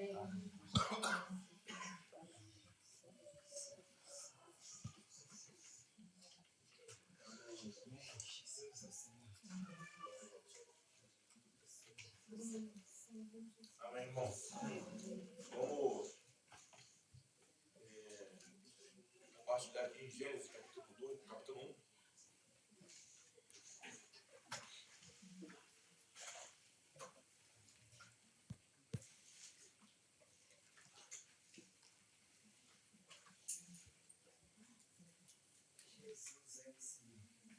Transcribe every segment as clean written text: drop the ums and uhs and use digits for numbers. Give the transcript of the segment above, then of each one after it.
Amém, irmão. Vamos compartilhar aqui em Gênesis, capítulo 2, capítulo 1.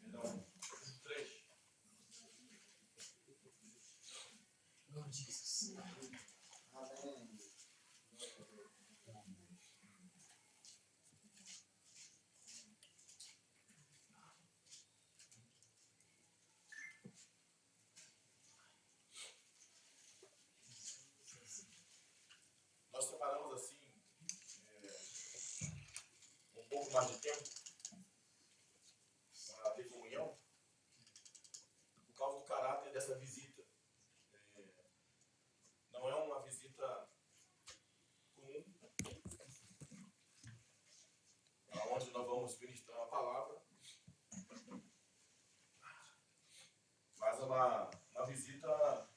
Perdão, 3. Lord Jesus. Amém. Nós separamos assim um pouco mais de tempo para ter comunhão por causa do caráter dessa visita. Não é uma visita comum, onde nós vamos ministrar a palavra, mas é uma visita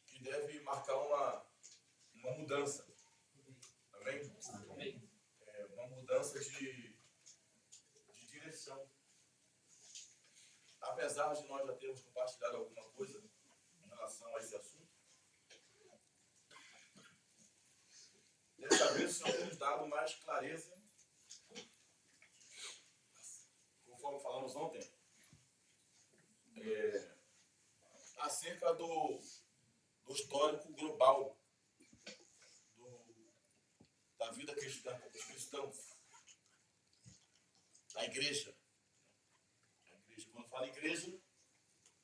que deve marcar uma mudança. Amém? Amém. Uma mudança de direção. Apesar de nós já termos compartilhado alguma coisa em relação a esse assunto, dessa vez o Senhor tem nos dado mais clareza, conforme falamos ontem, acerca do histórico global da vida cristã, dos cristãos, da igreja. Quando fala igreja,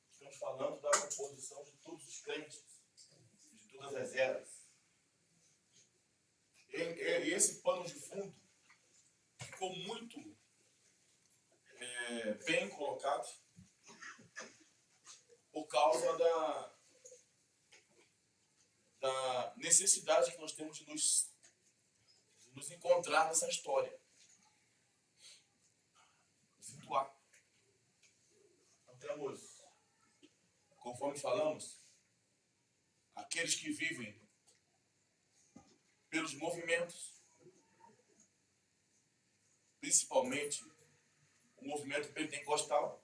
estamos falando da composição de todos os crentes, de todas as eras. E esse pano de fundo ficou muito bem colocado por causa da necessidade que nós temos de nos encontrar nessa história. Situar. Então temos, conforme falamos, aqueles que vivem pelos movimentos, principalmente o movimento pentecostal.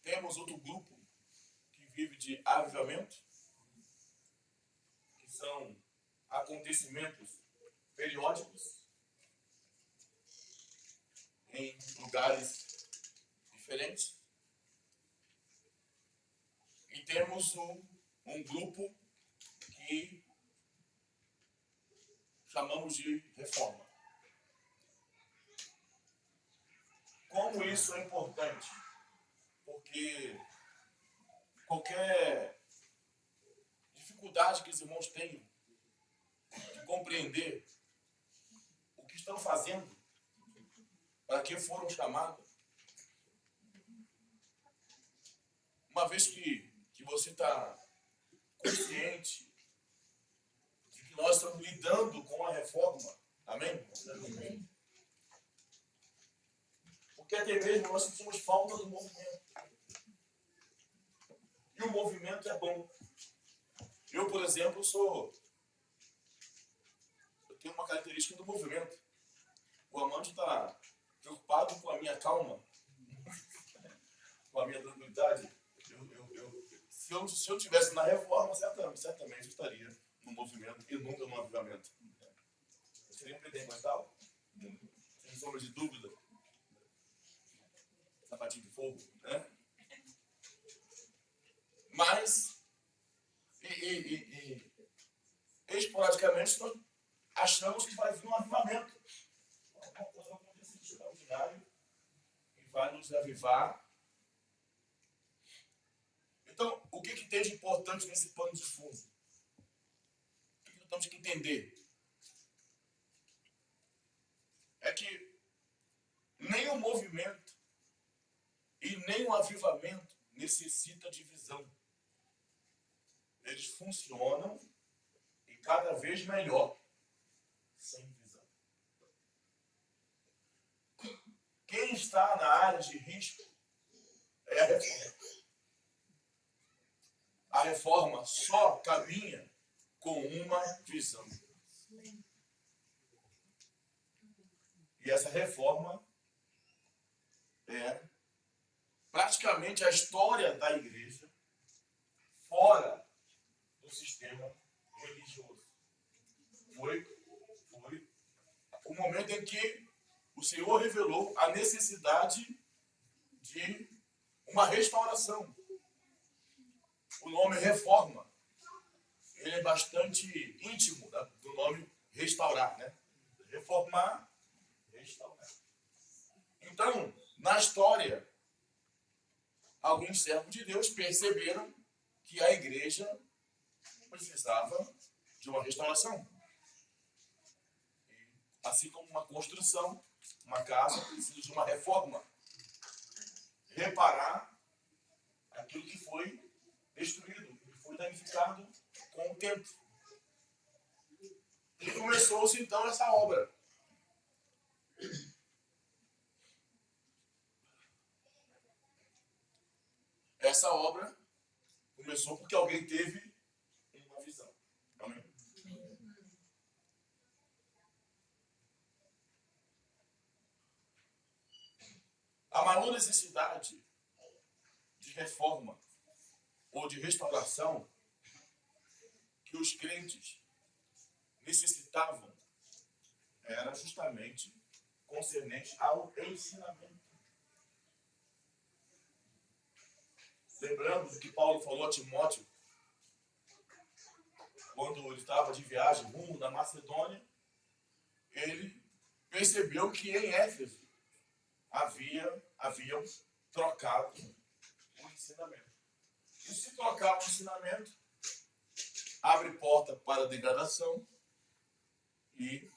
Temos outro grupo que vive de avivamento, que são acontecimentos periódicos em lugares diferentes. E temos um grupo que chamamos de reforma. Como isso é importante? Porque qualquer dificuldade que os irmãos tenham de compreender o que estão fazendo, para que foram chamados, uma vez que você está consciente de que nós estamos lidando com a reforma, amém? Amém. Porque até mesmo nós sentimos falta do movimento. E o movimento é bom. Eu, por exemplo, eu tenho uma característica do movimento. O amante está preocupado com a minha calma, com a minha tranquilidade. Se eu estivesse na reforma, certamente eu estaria no movimento e nunca no avivamento. Eu seria um pentecostal, sem sombra de dúvida. Sapatinho de fogo, né? Mas, esporadicamente, nós achamos que vai vir um avivamento. Uma coisa acontecendo extraordinária que vai nos avivar. Então, o que tem de importante nesse pano de fundo? O que nós temos que entender? É que nem o movimento e nem o avivamento necessita divisão. eles funcionam e cada vez melhor sem visão. Quem está na área de risco é a reforma. A reforma só caminha com uma visão. E essa reforma é praticamente a história da igreja fora do sistema religioso. Foi o momento em que o Senhor revelou a necessidade de uma restauração. O nome reforma, ele é bastante íntimo do nome restaurar, né? Reformar, restaurar. Então, na história, alguns servos de Deus perceberam que a igreja precisava de uma restauração. Assim como uma construção, uma casa precisa de uma reforma. Reparar aquilo que foi destruído, que foi danificado com o tempo. E começou-se então essa obra. Essa obra começou porque alguém teve uma visão. Amém? A maior necessidade de reforma ou de restauração que os crentes necessitavam era justamente concernente ao ensinamento. Lembrando que Paulo falou a Timóteo, quando ele estava de viagem rumo da Macedônia, ele percebeu que em Éfeso haviam trocado o ensinamento. E se trocar o ensinamento, abre porta para a degradação e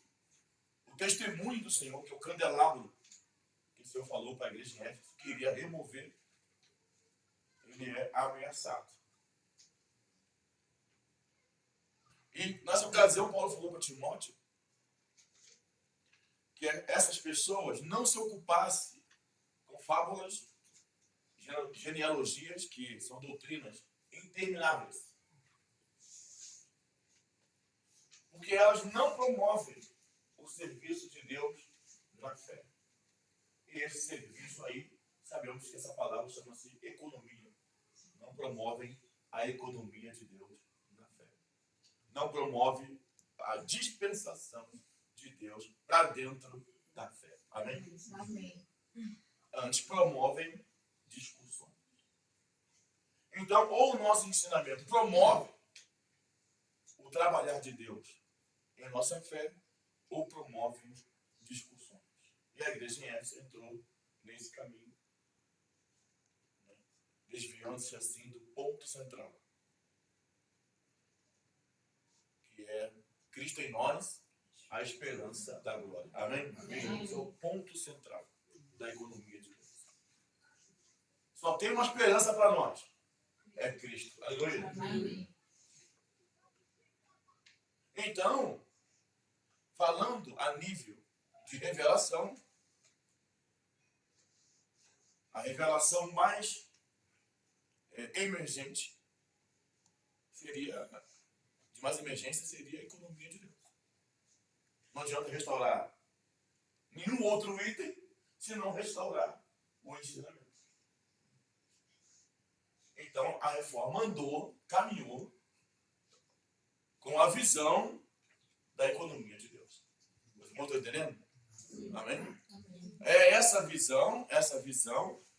o testemunho do Senhor, que é o candelabro que o Senhor falou para a igreja de Éfeso, que iria remover, ele é ameaçado. E nessa ocasião, Paulo falou para Timóteo que essas pessoas não se ocupassem com fábulas, genealogias, que são doutrinas intermináveis. Porque elas não promovem o serviço de Deus na fé. E esse serviço aí, sabemos que essa palavra chama-se economia. Não promovem a economia de Deus na fé. Não promove a dispensação de Deus para dentro da fé. Amém? Amém. Antes promovem discussões. Então, ou o nosso ensinamento promove o trabalhar de Deus em nossa fé, ou promove discussões. E a igreja em Éfeso entrou nesse caminho, né? Desviando-se assim do ponto central, que é Cristo em nós, a esperança da glória. Amém? Esse é o ponto central da economia de Deus. Só tem uma esperança para nós. É Cristo. Aleluia. Amém. Então, falando a nível de revelação, a revelação mais emergente seria, de mais emergência, seria a economia de Deus. Não adianta restaurar nenhum outro item se não restaurar o ensinamento. Então, a reforma caminhou com a visão da economia de Deus. Vocês estão entendendo? Amém? É essa visão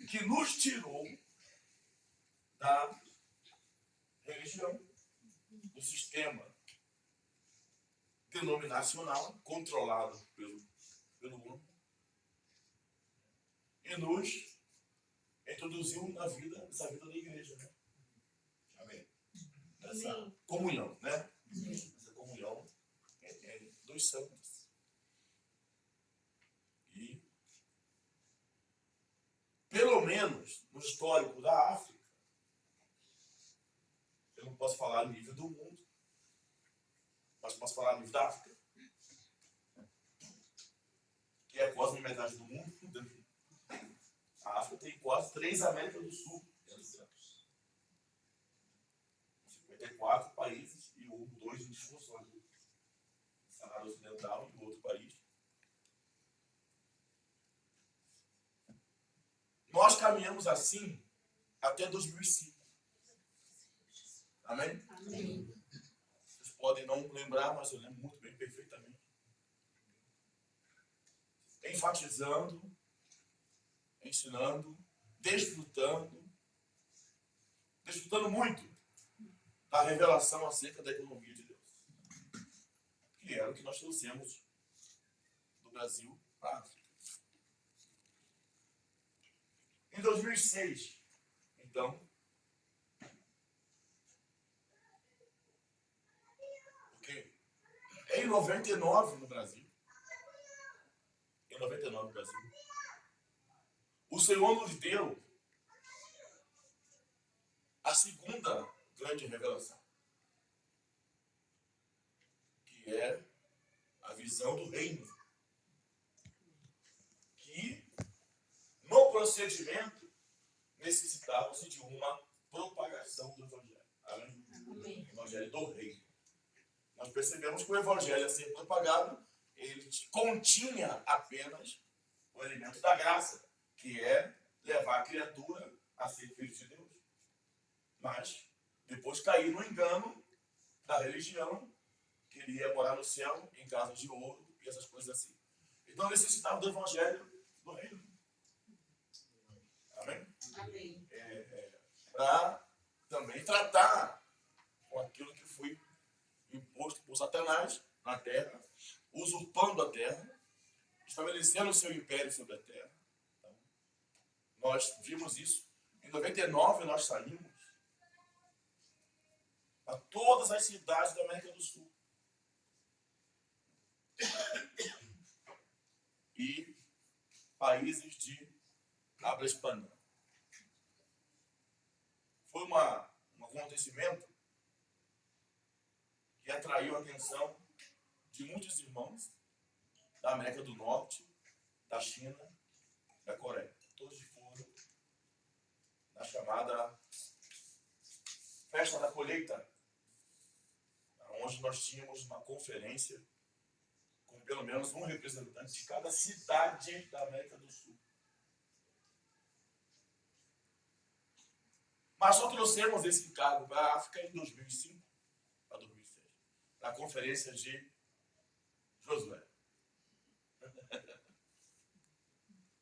que nos tirou da religião, do sistema denominacional controlado pelo mundo, e nos introduziu nessa vida da igreja, né? Amém? Nessa comunhão, né? Essa comunhão dos santos. E, pelo menos no histórico da África, eu não posso falar falar a nível do mundo. Mas posso falar a nível da África, que é quase metade do mundo. A África tem quase 3 Américas do Sul. 54 países e 2 em discussões. Saara Ocidental e outro país. Nós caminhamos assim até 2005. Amém? Amém. Vocês podem não lembrar, mas eu lembro muito bem, perfeitamente. Enfatizando, ensinando, desfrutando muito da revelação acerca da economia de Deus. Que era o que nós trouxemos do Brasil para a África. Em 2006, então, em 99 no Brasil, o Senhor nos deu a segunda grande revelação, que é a visão do reino, que no procedimento necessitava-se de uma propagação do Evangelho. Amém? Amém. Evangelho do reino. Nós percebemos que o Evangelho a ser propagado, ele continha apenas o elemento da graça, que é levar a criatura a ser filho de Deus. Mas depois cair no engano da religião, que ele ia morar no céu em casas de ouro e essas coisas assim. Então necessitava do Evangelho do reino. Amém? Amém. Para também tratar com aquilo que foi imposto por Satanás na terra, usurpando a terra, estabelecendo o seu império sobre a terra. Então, nós vimos isso. Em 99 nós saímos a todas as cidades da América do Sul. E países de habla hispana. Foi um acontecimento que atraiu a atenção de muitos irmãos da América do Norte, da China, da Coreia. Todos foram na chamada Festa da Colheita, onde nós tínhamos uma conferência com pelo menos um representante de cada cidade da América do Sul. Mas só trouxemos esse encargo para a África em 2005 a 2006, na conferência de Josué.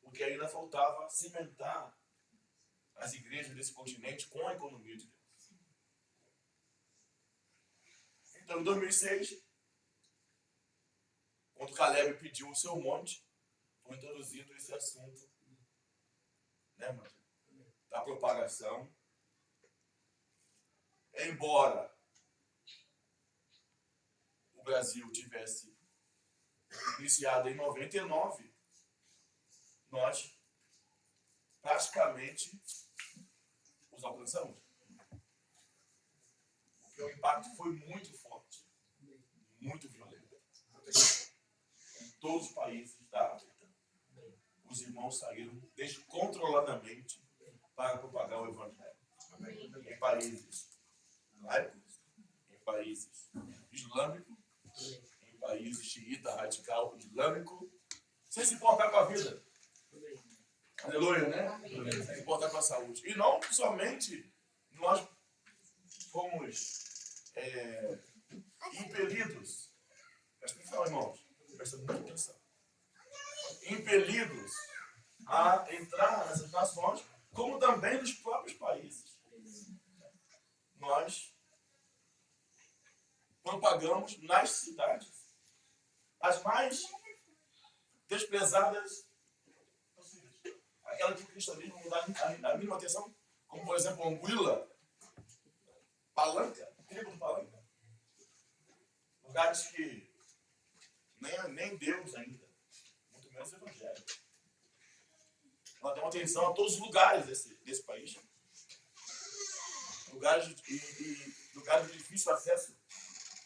Porque ainda faltava cimentar as igrejas desse continente com a economia de Deus. Então, em 2006, quando Caleb pediu o seu monte, foi introduzido esse assunto, né, da propagação. Embora o Brasil tivesse iniciado em 99, nós praticamente os alcançamos. Porque o impacto foi muito forte, muito violento. Em todos os países da África, os irmãos saíram descontroladamente para propagar o Evangelho. Em países laicos, em países islâmicos, em países xiita radical islâmico, sem se importar com a vida. Aleluia, né? Sem se importar com a saúde. E não somente nós fomos impelidos, presta atenção, irmãos, presta muita atenção, impelidos a entrar nessas nações, como também nos próprios países. Nós propagamos nas cidades as mais desprezadas possíveis. Aquela que o cristianismo não dá a mínima atenção, como por exemplo Anguila, Palanca, tribo do Palanca. Lugares que nem Deus ainda, muito menos o Evangelho. Nós damos atenção a todos os lugares desse país. Lugares e lugares de difícil acesso.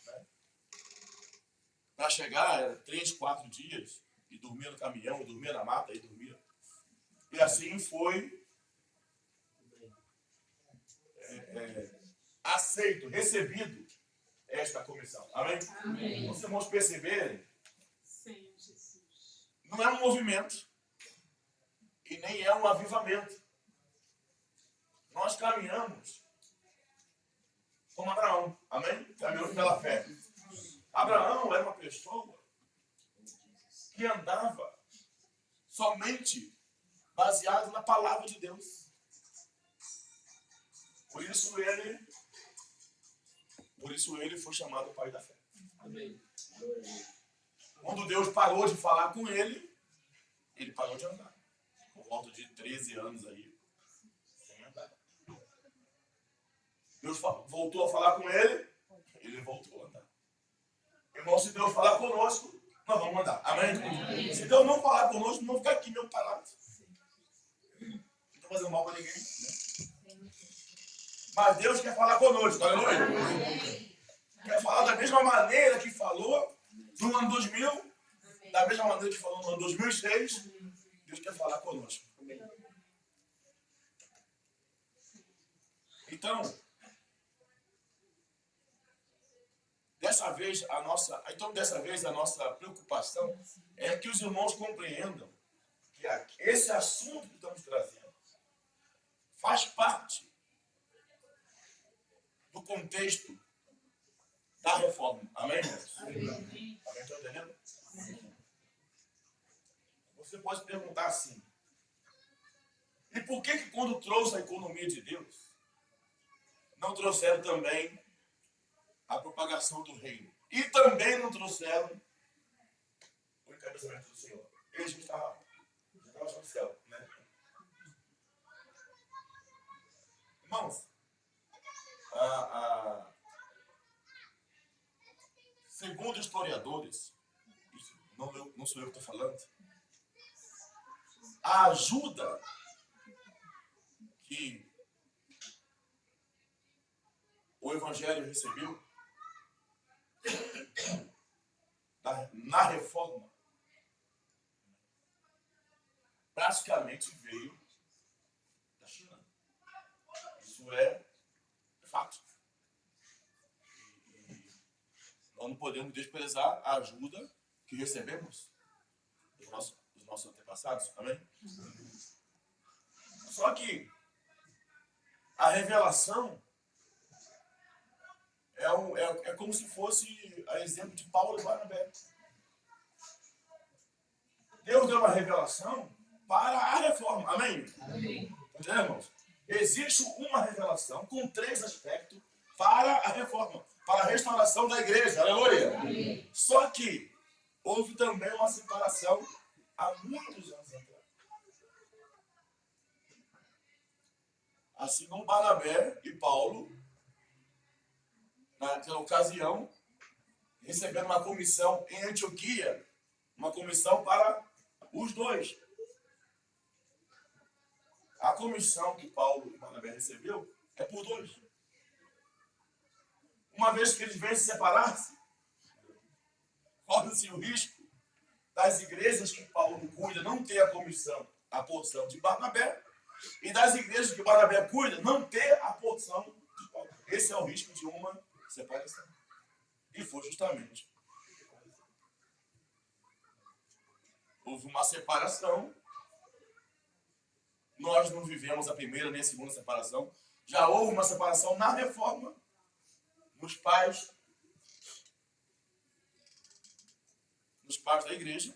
Né? Para chegar, era 3, 4 dias, e dormia no caminhão, e dormia na mata, e dormia. E assim foi aceito, recebido esta comissão. Amém? Amém. Então, os irmãos perceberem, Senhor Jesus. não é um movimento e nem é um avivamento. Nós caminhamos como Abraão. Amém? Caminhamos pela fé. Abraão era uma pessoa que andava somente baseado na palavra de Deus. Por isso ele foi chamado pai da fé. Amém. Quando Deus parou de falar com ele, ele parou de andar. Por volta de 13 anos aí, sem andar. Deus voltou a falar com ele, ele voltou a andar. Irmão, se Deus falar conosco, nós vamos andar. Amém? Amém. Se Deus não falar conosco, não ficar aqui mesmo parado. Não estou fazendo mal para ninguém. Né? Mas Deus quer falar conosco. Aleluia. Quer falar da mesma maneira que falou no ano 2000, da mesma maneira que falou no ano 2006. Deus quer falar conosco. Então, dessa vez a nossa preocupação é que os irmãos compreendam que esse assunto que estamos trazendo faz parte do contexto da reforma. Amém, irmãos? Amém. Estão entendendo? Você pode perguntar assim: e por que quando trouxe a economia de Deus, não trouxeram também a propagação do reino? E também não trouxeram o encabeçamento do Senhor? Eles já estavam no céu, né? Irmãos, segundo historiadores, não sou eu que estou falando, a ajuda que o Evangelho recebeu na reforma praticamente veio da China. Isso é fato. E nós não podemos desprezar a ajuda que recebemos dos nossos antepassados. Amém? Só que a revelação é como se fosse a exemplo de Paulo e Barnabé. Deus deu uma revelação para a reforma. Amém? Amém. Entendeu, irmãos? Existe uma revelação com 3 aspectos para a reforma, para a restauração da igreja. Aleluia! Amém. Só que houve também uma separação há muitos anos atrás. Assim como Barnabé e Paulo, naquela ocasião, receberam uma comissão em Antioquia, uma comissão para os dois. A comissão que Paulo e Barnabé recebeu é por 2. Uma vez que eles vêm se separar-se, corre-se o risco das igrejas que Paulo cuida não ter a comissão, a porção de Barnabé, e das igrejas que Barnabé cuida não ter a porção de Paulo. Esse é o risco de uma separação. E foi justamente. Houve uma separação. Nós não vivemos a primeira nem a segunda separação. Já houve uma separação na reforma, nos pais da igreja.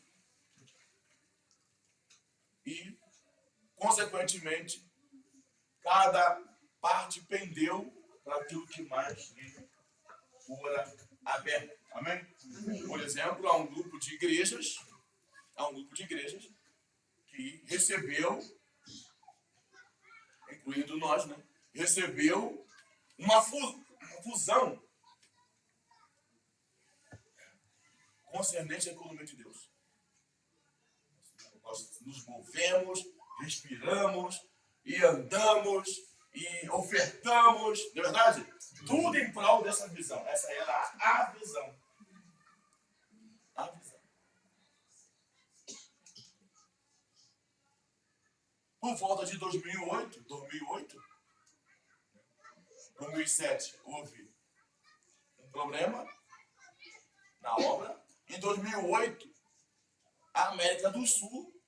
E, consequentemente, cada parte pendeu para aquilo que mais lhe fora aberto. Amém? Amém. Por exemplo, há um grupo de igrejas que recebeu, incluindo nós, né? Recebeu uma fusão concernente à economia de Deus. Nós nos movemos, respiramos e andamos e ofertamos, não é verdade? Tudo em prol dessa visão. Essa era a visão. A visão. Por volta de 2008, 2007, houve um problema na obra. Em 2008, a América do Sul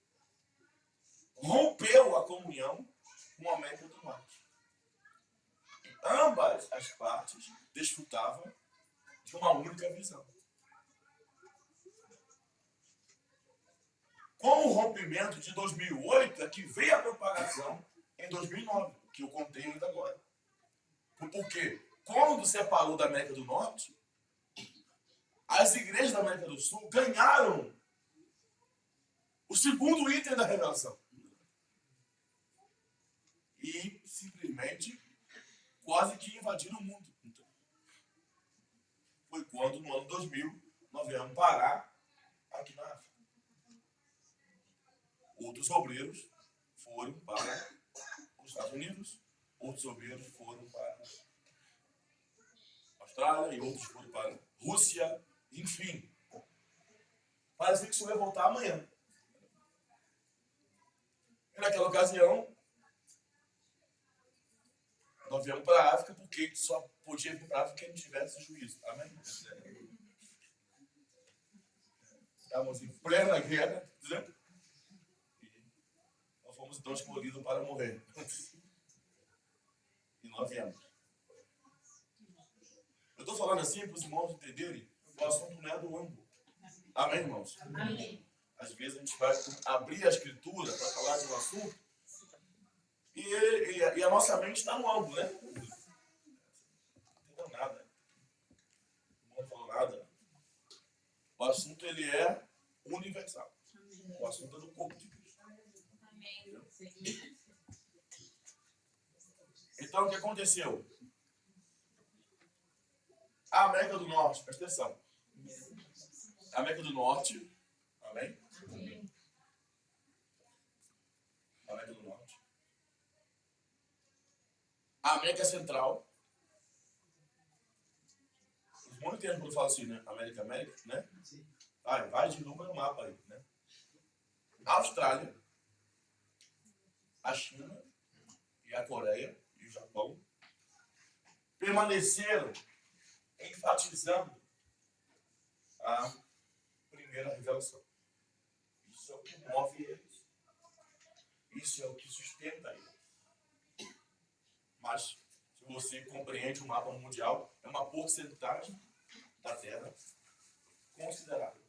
rompeu a comunhão com a América do Norte. Ambas as partes desfrutavam de uma única visão. Com o rompimento de 2008 é que veio a propagação em 2009, que eu contei ainda agora. Por quê? Quando separou da América do Norte, as igrejas da América do Sul ganharam o segundo item da revelação. E simplesmente quase que invadiram o mundo. Foi quando, no ano 2000, nós viemos parar aqui na África. Outros obreiros foram para os Estados Unidos, outros obreiros foram para a Austrália e outros foram para a Rússia, enfim. Parecia que isso ia voltar amanhã. E naquela ocasião, nós viemos para a África porque só podia ir para a África quem não tivesse juízo. Amém? Estávamos em plena guerra, né? E nós fomos então escolhidos para morrer. E nós viemos. Eu estou falando assim para os irmãos entenderem que o assunto não é do ângulo. Amém, irmãos? Amém. Às vezes a gente vai abrir a escritura para falar de um assunto e a nossa mente está no ângulo, né? Não entendeu nada. Não falou nada. O assunto ele é universal. O assunto é do corpo de Cristo. Então o que aconteceu? A América do Norte, presta atenção. A América do Norte, amém? A América do Norte. A América Central. Os muitos termos quando falam assim, né? América, né? Vai de número no mapa aí, né? A Austrália, a China e a Coreia e o Japão permaneceram enfatizando a primeira revelação. Isso é o que move eles. Isso é o que sustenta eles. Mas, se você compreende o mapa mundial, é uma porcentagem da Terra considerável.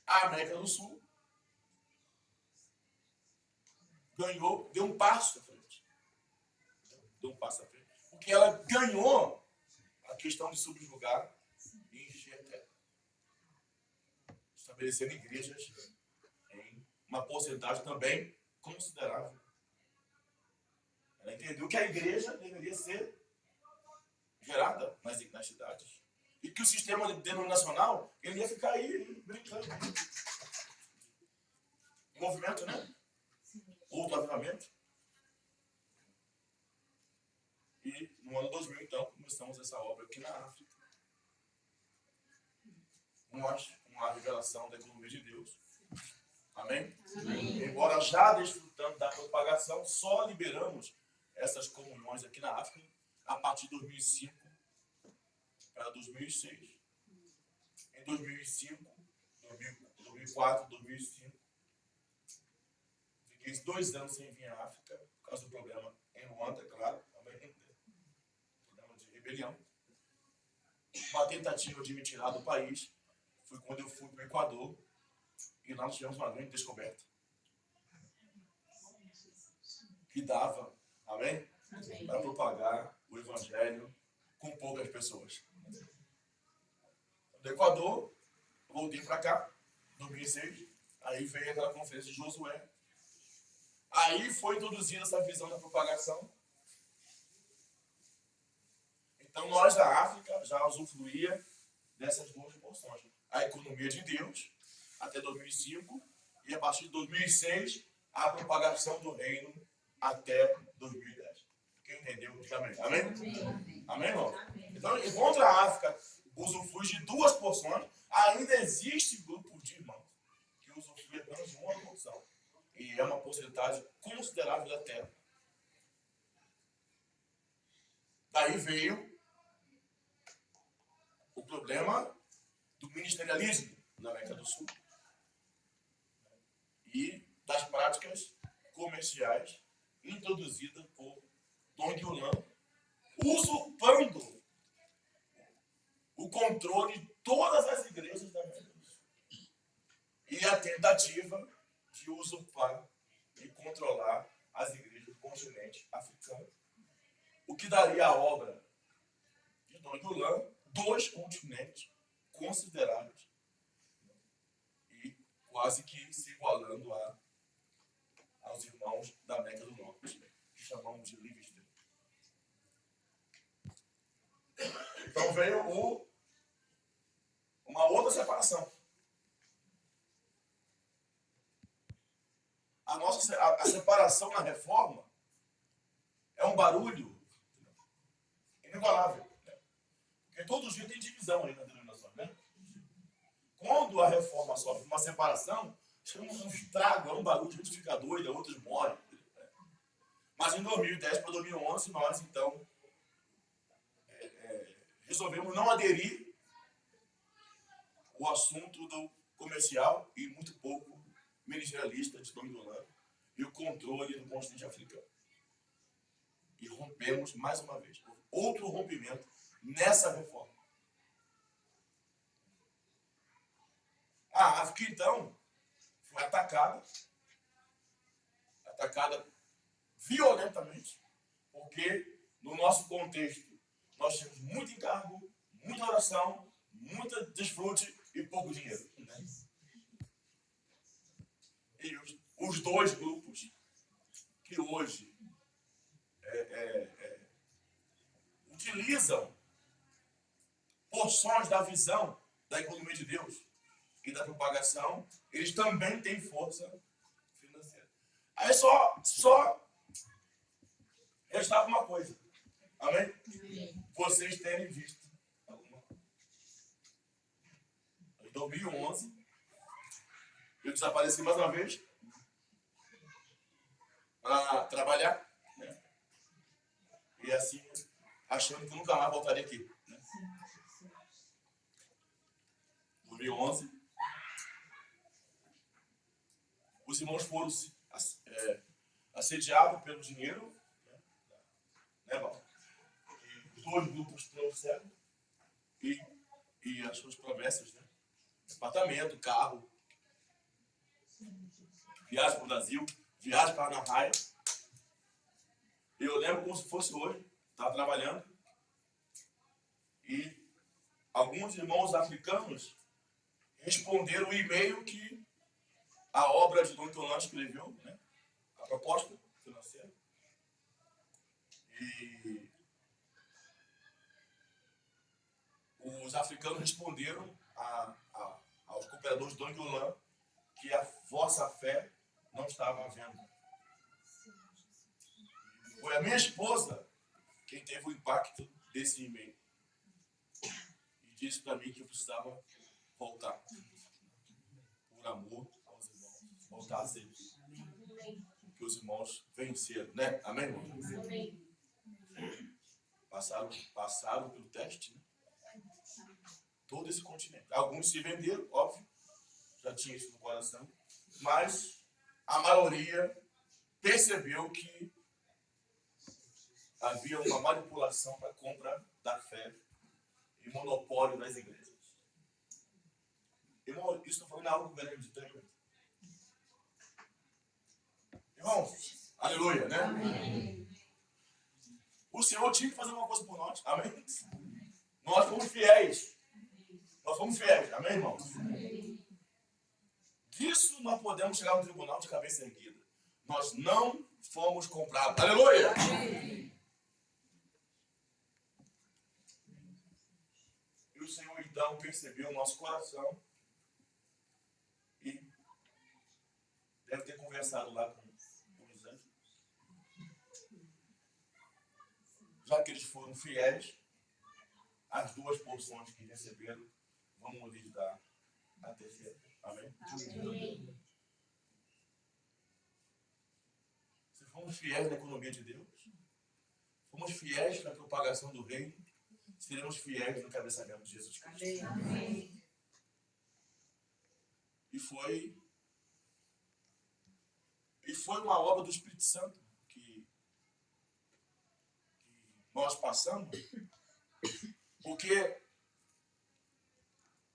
A América do Sul ganhou, deu um passo à frente. Porque ela ganhou a questão de subjugar e encher a terra. Estabelecendo igrejas em uma porcentagem também considerável. Ela entendeu que a igreja deveria ser gerada nas cidades. E que o sistema denominacional ele ia ficar aí brincando. Movimento, né? Outro avivamento. E no ano 2000, então, começamos essa obra aqui na África. Uma revelação da economia de Deus. Amém? Amém? Embora já desfrutando da propagação, só liberamos essas comunhões aqui na África a partir de 2005 para 2006. Em 2005, 2004, 2005, fiquei 2 anos sem vir à África, por causa do problema em Ruanda, é claro, também problema de rebelião. Uma tentativa de me tirar do país foi quando eu fui para o Equador e lá nós tivemos uma grande descoberta. Que dava, amém? Para propagar o evangelho com poucas pessoas. Do Equador, voltei para cá, em 2006, aí veio aquela conferência de Josué. Aí foi introduzida essa visão da propagação. Então nós da África já usufruía dessas duas porções. A economia de Deus, até 2005, e a partir de 2006, a propagação do reino até 2010. Quem entendeu, diga amém. Amém? Amém, irmão? Então, enquanto a África usufrui de 2 porções, ainda existe grupos de irmãos que usufruem apenas de uma porção. E é uma porcentagem considerável da terra. Daí veio o problema do ministerialismo na América do Sul e das práticas comerciais introduzidas por Dong Yulan, usurpando o controle de todas as igrejas da América do Sul. E a tentativa de usurpar e controlar as igrejas do continente africano. O que daria a obra de Dong Yulan 2 continentes consideráveis e quase que se igualando aos irmãos da América do Norte, que chamamos de Livingstone. Então veio uma outra separação. A separação na reforma é um barulho inigualável. Né? Porque todo dia tem divisão aí na denominação. Né? Quando a reforma sofre uma separação, chama um estrago, é um barulho, gente fica doida, outros morrem. Né? Mas em 2010 para 2011, nós então resolvemos não aderir ao assunto do comercial e muito pouco ministerialista de Dong Yulan e o controle do continente africano. E rompemos mais uma vez. Outro rompimento nessa reforma. A África, então, foi atacada violentamente, porque no nosso contexto nós temos muito encargo, muita oração, muita desfrute e pouco dinheiro. Né? E os 2 grupos que hoje utilizam porções da visão da economia de Deus e da propagação, eles também têm força financeira. Aí só restava uma coisa. Amém? Vocês terem visto alguma coisa. Em 2011, eu desapareci mais uma vez para trabalhar, né? E assim, achando que nunca mais voltaria aqui. Né? 2011, os irmãos foram assediados pelo dinheiro, né, Val? E os 2 grupos trouxeram e as suas promessas, né? Apartamento, carro, viagem para o Brasil, viagem para a Anaheim. Eu lembro como se fosse hoje, estava trabalhando e alguns irmãos africanos responderam o e-mail que a obra de Dong Yulan escreveu, né? A proposta financeira. E os africanos responderam aos cooperadores de Dong Yulan que a vossa fé não estava à venda. Foi a minha esposa quem teve o impacto desse e-mail. E disse para mim que eu precisava voltar. Por amor aos irmãos. Voltar a ser. Que os irmãos venceram, né? Amém, irmão? Amém. Passaram pelo teste, né? Todo esse continente. Alguns se venderam, óbvio. Já tinha isso no coração. Mas a maioria percebeu que havia uma manipulação para a compra da fé e monopólio das igrejas. Irmão, isso estou falando algo velho de tempo. Irmãos, aleluia, né? Amém. O Senhor tinha que fazer uma coisa por nós. Amém? Nós fomos fiéis. Nós fomos fiéis. Amém, irmãos? Amém. Disso nós podemos chegar no tribunal de cabeça erguida. Nós não fomos comprados. Aleluia! Amém. E o Senhor então percebeu o nosso coração e conversado lá com os anjos. Já que eles foram fiéis, as duas porções que receberam, vamos lhes dar a terceira. Amém? Amém. Se formos fiéis na economia de Deus, fomos fiéis na propagação do reino, seremos fiéis no cabeçamento de Jesus Cristo. Amém. E foi uma obra do Espírito Santo que nós passamos, porque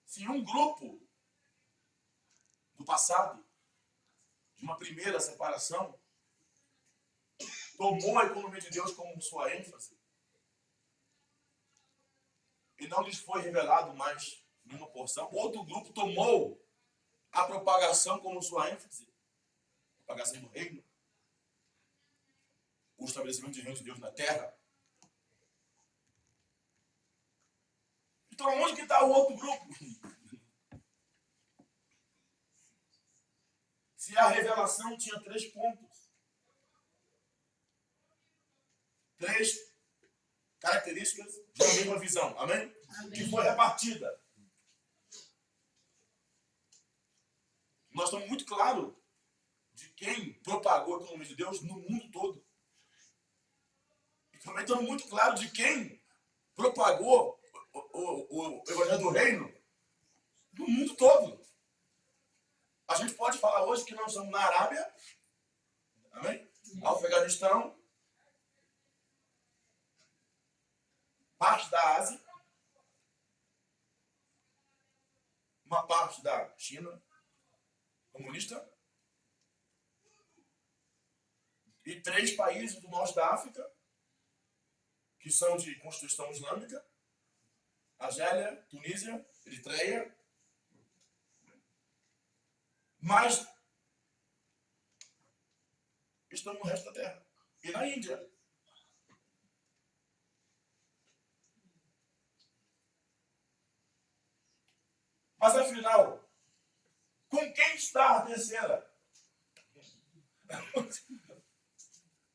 se um grupo do passado, de uma primeira separação, tomou a economia de Deus como sua ênfase, e não lhes foi revelado mais nenhuma porção, outro grupo tomou a propagação como sua ênfase, a propagação do reino, o estabelecimento do reino de Deus na terra. Então, onde que está o outro grupo? Se a revelação tinha 3 pontos, 3 características de uma mesma visão, amém? Que foi repartida. Nós estamos muito claros de quem propagou a economia de Deus no mundo todo. E também estamos muito claros de quem propagou o Evangelho do Reino no mundo todo. A gente pode falar hoje que nós estamos na Arábia, amém? Afeganistão, parte da Ásia, uma parte da China comunista e 3 países do norte da África que são de constituição islâmica: Argélia, Tunísia, Eritreia. Mas estão no resto da terra. E na Índia. Mas afinal, com quem está a terceira?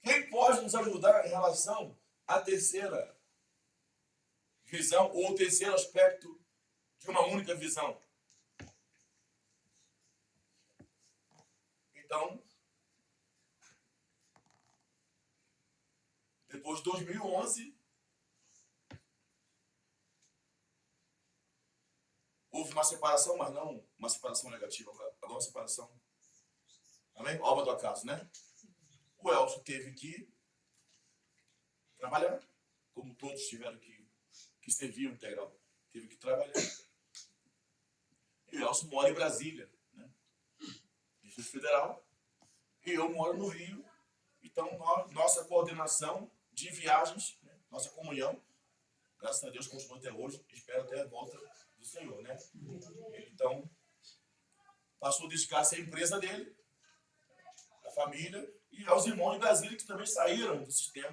Quem pode nos ajudar em relação à terceira visão ou o terceiro aspecto de uma única visão? Então, depois de 2011, houve uma separação, mas não uma separação negativa, agora uma separação, amém? Obra do acaso, né? O Elcio teve que trabalhar, como todos tiveram que servir o integral, teve que trabalhar. E o Elcio mora em Brasília, né? Distrito Federal, e eu moro no Rio. Então, nossa coordenação de viagens, né? Nossa comunhão, graças a Deus, continua até hoje, espero até a volta do Senhor, né? Então, passou de escassa a empresa dele, a família, e aos irmãos de Brasília que também saíram do sistema,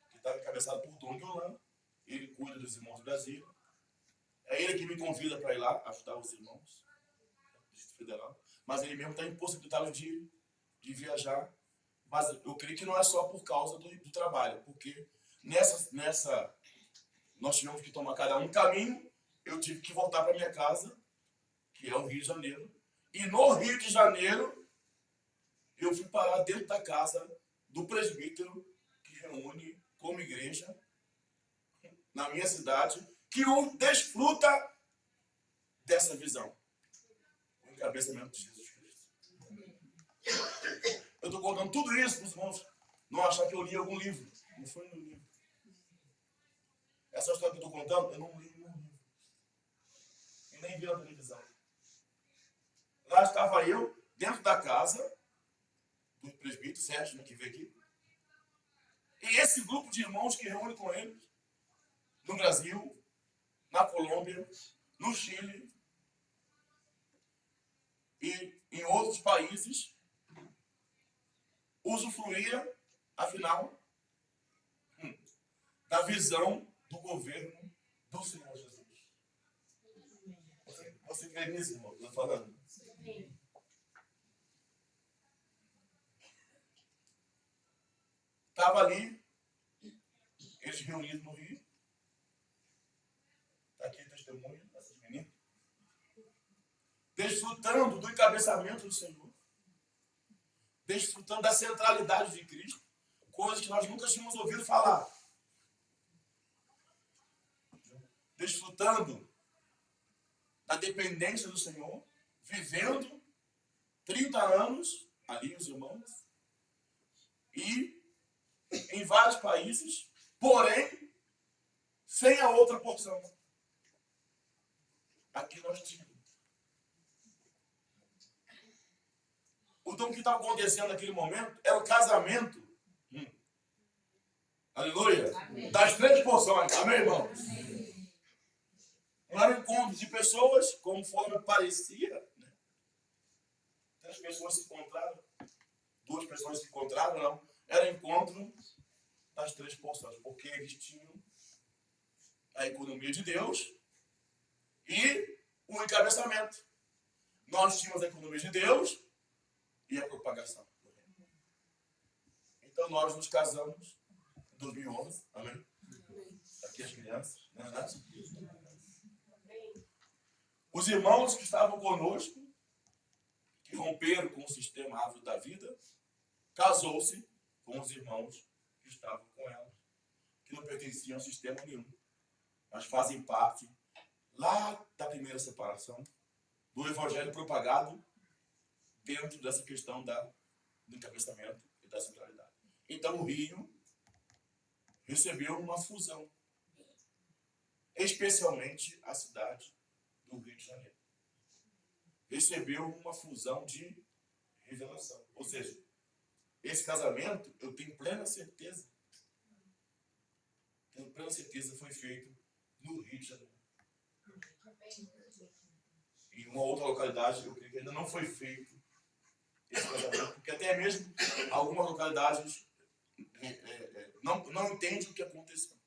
que estava encabeçado por Tom Guilherme. Ele cuida dos irmãos de Brasília. É ele que me convida para ir lá ajudar os irmãos do Distrito Federal. Mas ele mesmo está impossibilitado de viajar. Mas eu creio que não é só por causa do trabalho, porque nessa nós tivemos que tomar cada um caminho. Eu tive que voltar para minha casa, que é o Rio de Janeiro. E no Rio de Janeiro, eu fui parar dentro da casa do presbítero que reúne como igreja na minha cidade, que o desfruta dessa visão. O encabeçamento de Jesus Cristo. Eu estou contando tudo isso para os irmãos não achar que eu li algum livro. Não foi no livro. Essa história que eu estou contando, eu não li nenhum livro. E nem vi na televisão. Lá estava eu, dentro da casa do presbítero Sérgio, né, que veio aqui. E esse grupo de irmãos que reúne com eles no Brasil, na Colômbia, no Chile e em outros países, usufruía, afinal, da visão do governo do Senhor Jesus. Você crê nisso, irmão? Estou falando. Estava ali, eles reunidos no Rio. Está aqui o testemunho dessas meninas. Desfrutando do encabeçamento do Senhor. Desfrutando da centralidade de Cristo. Coisas que nós nunca tínhamos ouvido falar. Desfrutando da dependência do Senhor. Vivendo 30 anos, ali os irmãos. E em vários países. Porém, sem a outra porção. Aqui nós tínhamos. Então, o que estava acontecendo naquele momento era o casamento. Aleluia. Amém. Das 3 porções. Amém, irmão? Amém. Não era um encontro de pessoas, conforme parecia. Né? 3 pessoas se encontraram. 2 pessoas se encontraram, não. Era encontro das 3 porções. Porque eles tinham a economia de Deus e o encabeçamento. Nós tínhamos a economia de Deus e a propagação. Então nós nos casamos em 2011, amém? Aqui as crianças, né? Os irmãos que estavam conosco, que romperam com o sistema árvore da vida, casou-se com os irmãos que estavam com ela, que não pertenciam a sistema nenhum, mas fazem parte lá da primeira separação, do evangelho propagado dentro dessa questão do encabeçamento e da centralidade. Então o Rio recebeu uma fusão, especialmente a cidade do Rio de Janeiro. Recebeu uma fusão de revelação. Ou seja, esse casamento, eu tenho plena certeza, foi feito no Rio de Janeiro. Em uma outra localidade, eu creio que ainda não foi feito esse casamento, porque até mesmo algumas localidades não entendem o que aconteceu.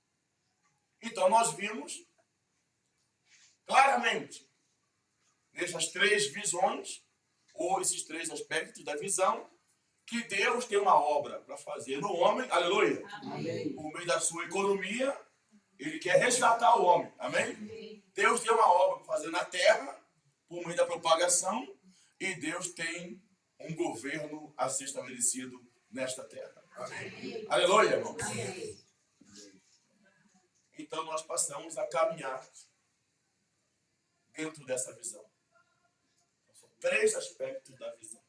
Então, nós vimos claramente nessas 3 visões, ou esses 3 aspectos da visão, que Deus tem uma obra para fazer no homem, aleluia, amém. Por meio da sua economia, Ele quer resgatar o homem, amém? Amém. Deus tem uma obra para fazer na terra, por meio da propagação, e Deus tem um governo a ser estabelecido nesta terra. Amém. Aleluia, irmãos. Amém. Então nós passamos a caminhar dentro dessa visão. São 3 aspectos da visão.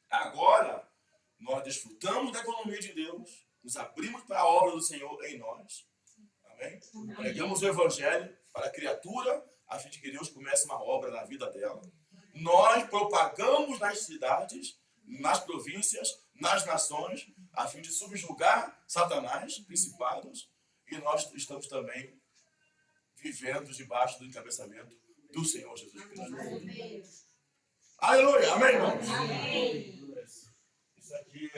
Agora, nós desfrutamos da economia de Deus, nos abrimos para a obra do Senhor em nós. Amém? Pregamos o evangelho para a criatura, a fim de que Deus comece uma obra na vida dela. Nós propagamos nas cidades, nas províncias, nas nações, a fim de subjugar Satanás, principados, e nós estamos também vivendo debaixo do encabeçamento do Senhor Jesus Cristo. Amém. Aleluia! Amém, irmãos? Amém. Isso aqui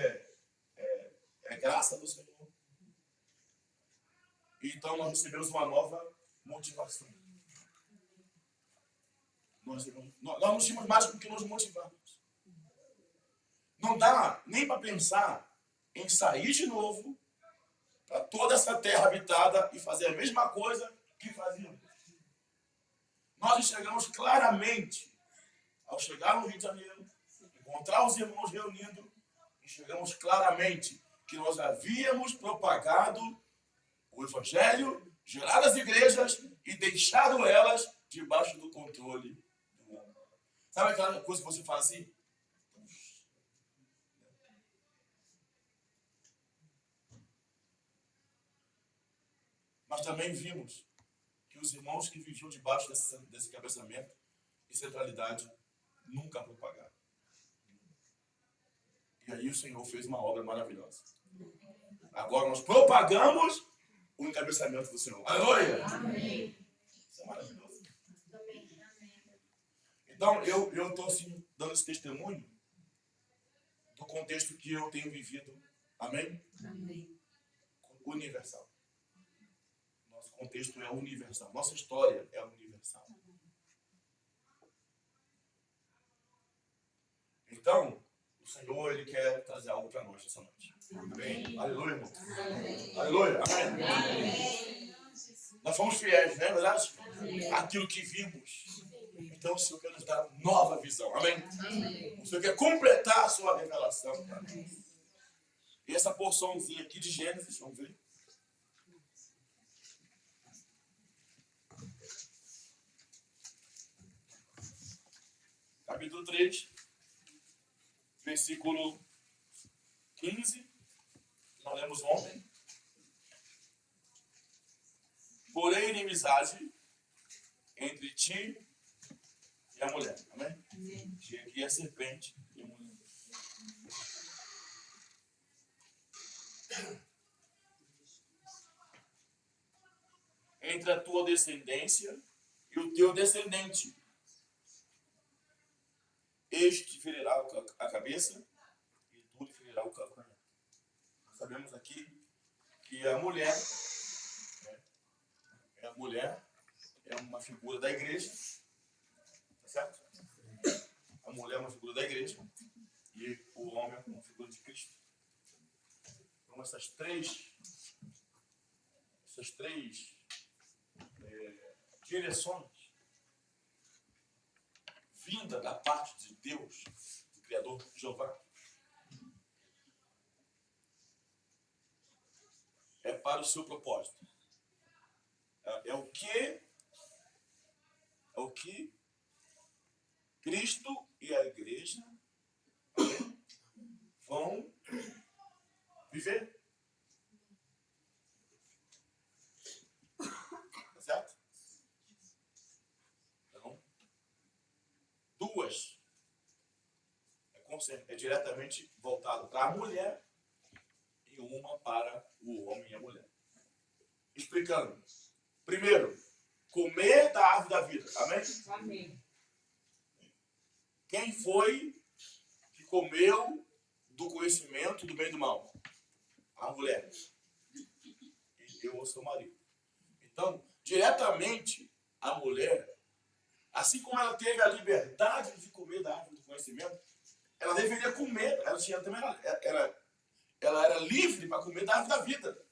é graça do Senhor. Então nós recebemos uma nova motivação. Nós não tínhamos mais com que nos motivarmos. Não dá nem para pensar em sair de novo para toda essa terra habitada e fazer a mesma coisa que fazíamos. Nós enxergamos claramente, ao chegar no Rio de Janeiro, encontrar os irmãos reunidos, enxergamos claramente que nós havíamos propagado o Evangelho, gerado as igrejas e deixado elas debaixo do controle do homem. Sabe aquela coisa que você fala assim? Mas também vimos que os irmãos que viviam debaixo desse cabeçamento e centralidade nunca propagaram. E aí o Senhor fez uma obra maravilhosa. Agora nós propagamos o encabeçamento do Senhor. Aleluia! Amém. Isso é maravilhoso. Então, eu estou assim, dando esse testemunho do contexto que eu tenho vivido. Amém? Amém. Universal. Nosso contexto é universal. Nossa história é universal. Então, o Senhor, Ele quer trazer algo para nós essa noite. Amém. Aleluia, irmão. Aleluia. Amém. Nós fomos fiéis, não é verdade? Aquilo que vimos. Então o Senhor quer nos dar nova visão. Amém? O Senhor quer completar a sua revelação. E essa porçãozinha aqui de Gênesis, vamos ver. Capítulo 3, versículo 15. Nós lemos ontem. Porém, inimizade entre ti e a mulher. Amém? Tinha aqui a serpente e a mulher. Entre a tua descendência e o teu descendente. Este te ferirá a cabeça e tu lhe ferirá o calcanhar. Sabemos aqui que a mulher é uma figura da igreja. Tá certo? A mulher é uma figura da igreja e o homem é uma figura de Cristo. Então essas três direções vinda da parte de Deus, do Criador Jeová, é para o seu propósito. É o que Cristo e a igreja vão viver. Tá certo? Então, duas é diretamente voltado para a mulher e uma para o homem e a mulher. Explicando. Primeiro, comer da árvore da vida. Amém? Amém. Quem foi que comeu do conhecimento do bem e do mal? A mulher. E eu, seu marido. Então, diretamente, a mulher, assim como ela teve a liberdade de comer da árvore do conhecimento, ela deveria comer, ela era livre para comer da árvore da vida.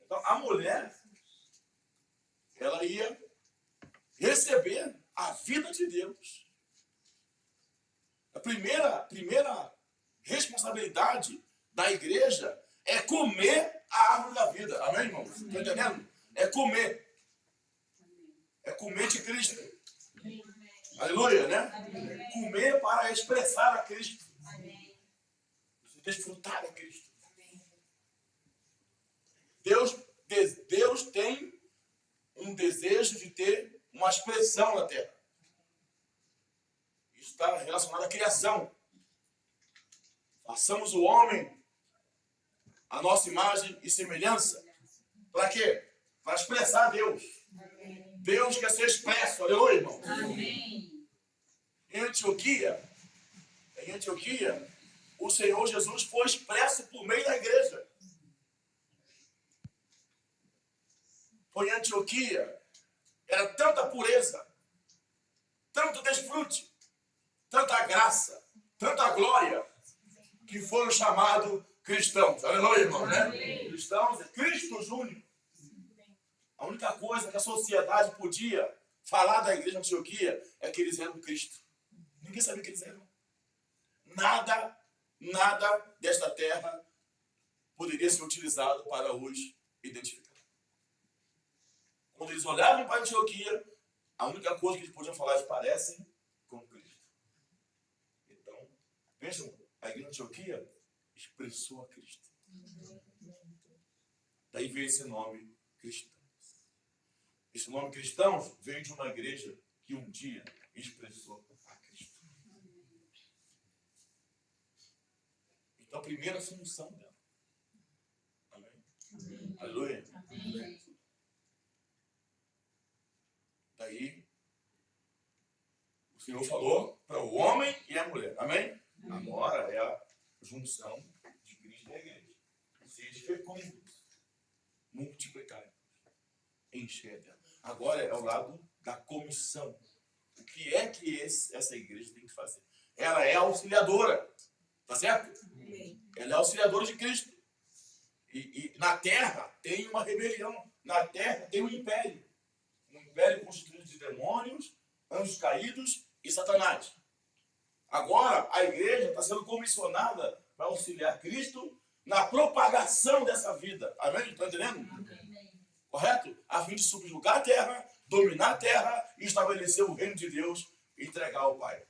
Então, a mulher, ela ia receber a vida de Deus. A primeira responsabilidade da igreja é comer a árvore da vida. Amém, irmãos? Estão entendendo? É comer. É comer de Cristo. Aleluia, né? Amém. Comer para expressar a Cristo. Amém. Desfrutar a Cristo. Deus tem um desejo de ter uma expressão na terra. Isso está relacionado à criação. Façamos o homem a nossa imagem e semelhança. Para quê? Para expressar Deus. Amém. Deus quer ser expresso. Aleluia, irmão. Amém. Em Antioquia, o Senhor Jesus foi expresso por meio da igreja. Foi em Antioquia. Era tanta pureza, tanto desfrute, tanta graça, tanta glória, que foram chamados cristãos. Aleluia, irmão, né? Amém. Cristãos é Cristo Júnior. A única coisa que a sociedade podia falar da igreja de Antioquia é que eles eram Cristo. Ninguém sabia que eles eram. Nada desta terra poderia ser utilizado para os identificar. Quando eles olhavam para Antioquia, a única coisa que eles podiam falar é que parecem com Cristo. Então, vejam, a igreja de Antioquia expressou a Cristo. Daí veio esse nome cristãos. Esse nome cristãos veio de uma igreja que um dia expressou a Cristo. Então, a primeira função dela. Amém? Amém. Aleluia. Amém. Daí, o Senhor falou para o homem e a mulher. Amém? Amém. Agora é a junção de Cristo e a igreja. Seja fecundos, multiplicar, encher dela. Agora é o lado da comissão. O que é que essa igreja tem que fazer? Ela é auxiliadora. Tá certo? Ela é auxiliadora de Cristo. E na terra tem uma rebelião. Na terra tem um império. Um império constituído de demônios, anjos caídos e Satanás. Agora, a igreja está sendo comissionada para auxiliar Cristo na propagação dessa vida. Amém? Estão entendendo? Amém. Correto? A fim de subjugar a terra, dominar a terra e estabelecer o reino de Deus e entregar ao Pai.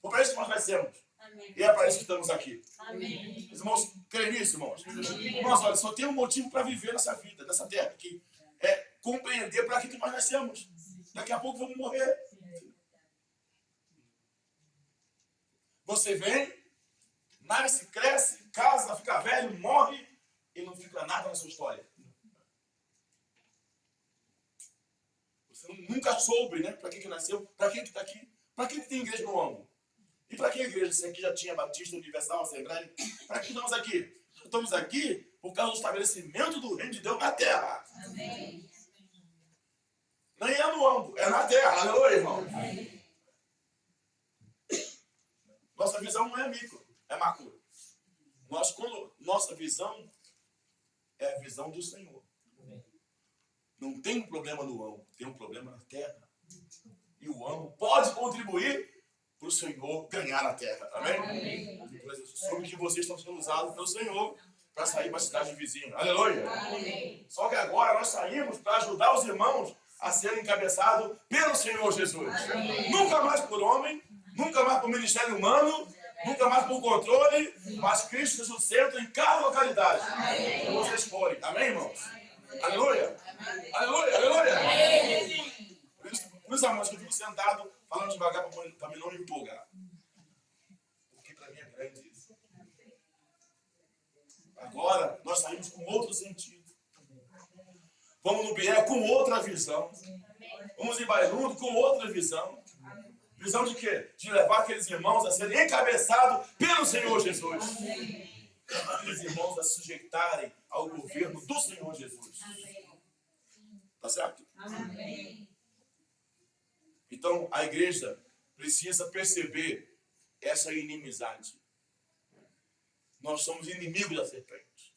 Foi para isso que nós nascemos. Amém. E é para isso que estamos aqui. Amém. Os irmãos, creem nisso, irmãos? Irmãos, olha, só tem um motivo para viver nessa vida, nessa terra aqui. É compreender para que nós nascemos. Daqui a pouco vamos morrer. Você vem, nasce, cresce, casa, fica velho, morre e não fica nada na sua história. Você nunca soube, né? Para que nasceu, para quem que está aqui, para que tem igreja no ângulo. E para que a igreja? Se aqui já tinha Batista, Universal, Assembleia, para que estamos aqui? Estamos aqui por causa do estabelecimento do reino de Deus na terra. Amém. Nem é no ângulo, é na terra. Aleluia, irmão. Nossa visão não é micro, é macro. Nossa visão é a visão do Senhor. Não tem um problema no ângulo, tem um problema na terra. E o ângulo pode contribuir para o Senhor ganhar a terra. Amém? Sobre que vocês estão sendo usados pelo Senhor para sair para a cidade vizinha. Aleluia! Amém. Só que agora nós saímos para ajudar os irmãos a serem encabeçados pelo Senhor Jesus. Amém. Nunca mais por homem, nunca mais por ministério humano, nunca mais por controle, mas Cristo Jesus centro em cada localidade. Que vocês forem. Amém, irmãos? Aleluia! Aleluia! Aleluia! Por isso, irmãos, que eu fico sentado falando devagar para mim não me empolgar. Porque para mim é grande isso. Agora, nós saímos com outro sentido. Vamos no Bié com outra visão. Vamos em Bailundo com outra visão. Visão de quê? De levar aqueles irmãos a serem encabeçados pelo Senhor Jesus. Aqueles irmãos a se sujeitarem ao governo do Senhor Jesus. Tá certo? Amém. Então, a igreja precisa perceber essa inimizade. Nós somos inimigos da serpente.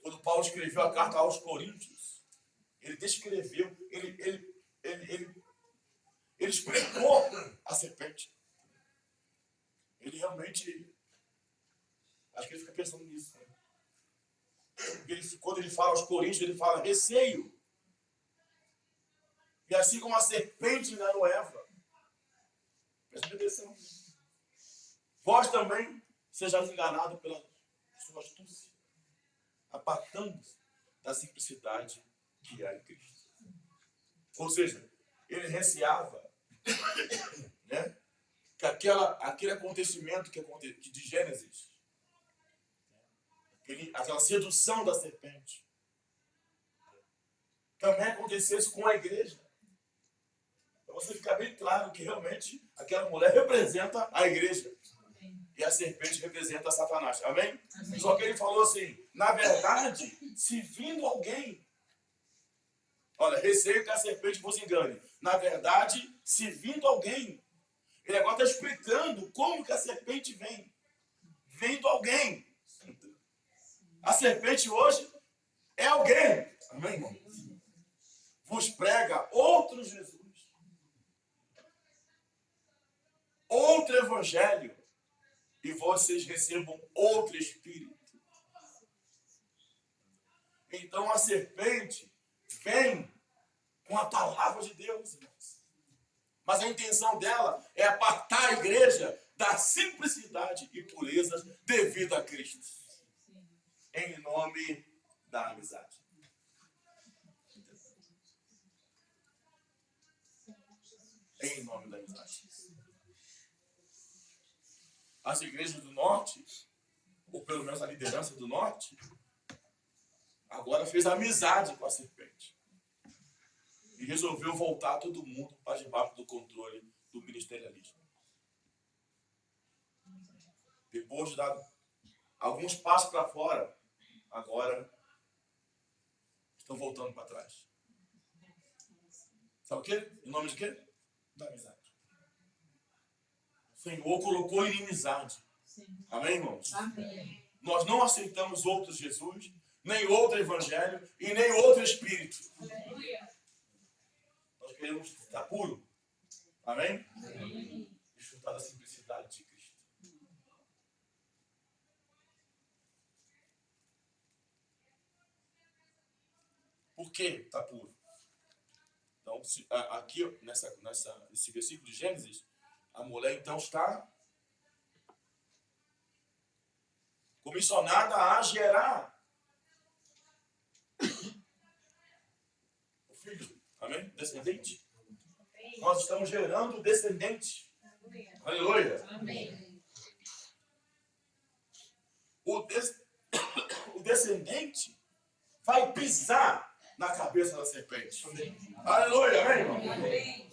Quando Paulo escreveu a carta aos Coríntios, ele descreveu, ele explicou a serpente. Ele realmente, acho que ele fica pensando nisso. Quando ele fala aos Coríntios, ele fala receio. E assim como a serpente enganou Eva. Presta atenção. Vós também sejais enganados pela sua astúcia, apartando-se da simplicidade que há em Cristo. Ou seja, ele receava, né, que aquele acontecimento de Gênesis, aquela sedução da serpente, também acontecesse com a igreja. Para você ficar bem claro que realmente aquela mulher representa a igreja. E a serpente representa Satanás. Amém? Amém. Só que ele falou assim, na verdade, se vindo alguém... Olha, receio que a serpente vos engane. Na verdade, se vindo alguém... Ele agora está explicando como que a serpente vem. Vindo alguém. A serpente hoje é alguém. Amém, irmão? Vos prega outro Jesus. Outro evangelho. E vocês recebam outro espírito. Então a serpente vem com a palavra de Deus, irmãos. Mas a intenção dela é apartar a igreja da simplicidade e pureza devido a Cristo. Em nome da amizade. Em nome da amizade. As igrejas do norte, ou pelo menos a liderança do norte, agora fez amizade com a serpente. E resolveu voltar todo mundo para debaixo do controle do ministerialismo. Depois de dar alguns passos para fora, agora estão voltando para trás. Sabe o quê? Em nome de quê? Da amizade. O Senhor colocou inimizade. Sim. Amém, irmãos? Amém. Nós não aceitamos outro Jesus, nem outro evangelho e nem outro espírito. Aleluia. Nós queremos estar puro. Amém? Amém. Desfrutar da simplicidade de Cristo. Por que está puro? Então, aqui, nesse versículo de Gênesis, a mulher então está comissionada a gerar o filho. Amém? Descendente. Nós estamos gerando descendente. Aleluia. Amém. O descendente vai pisar na cabeça da serpente. Aleluia, amém, irmão? Amém.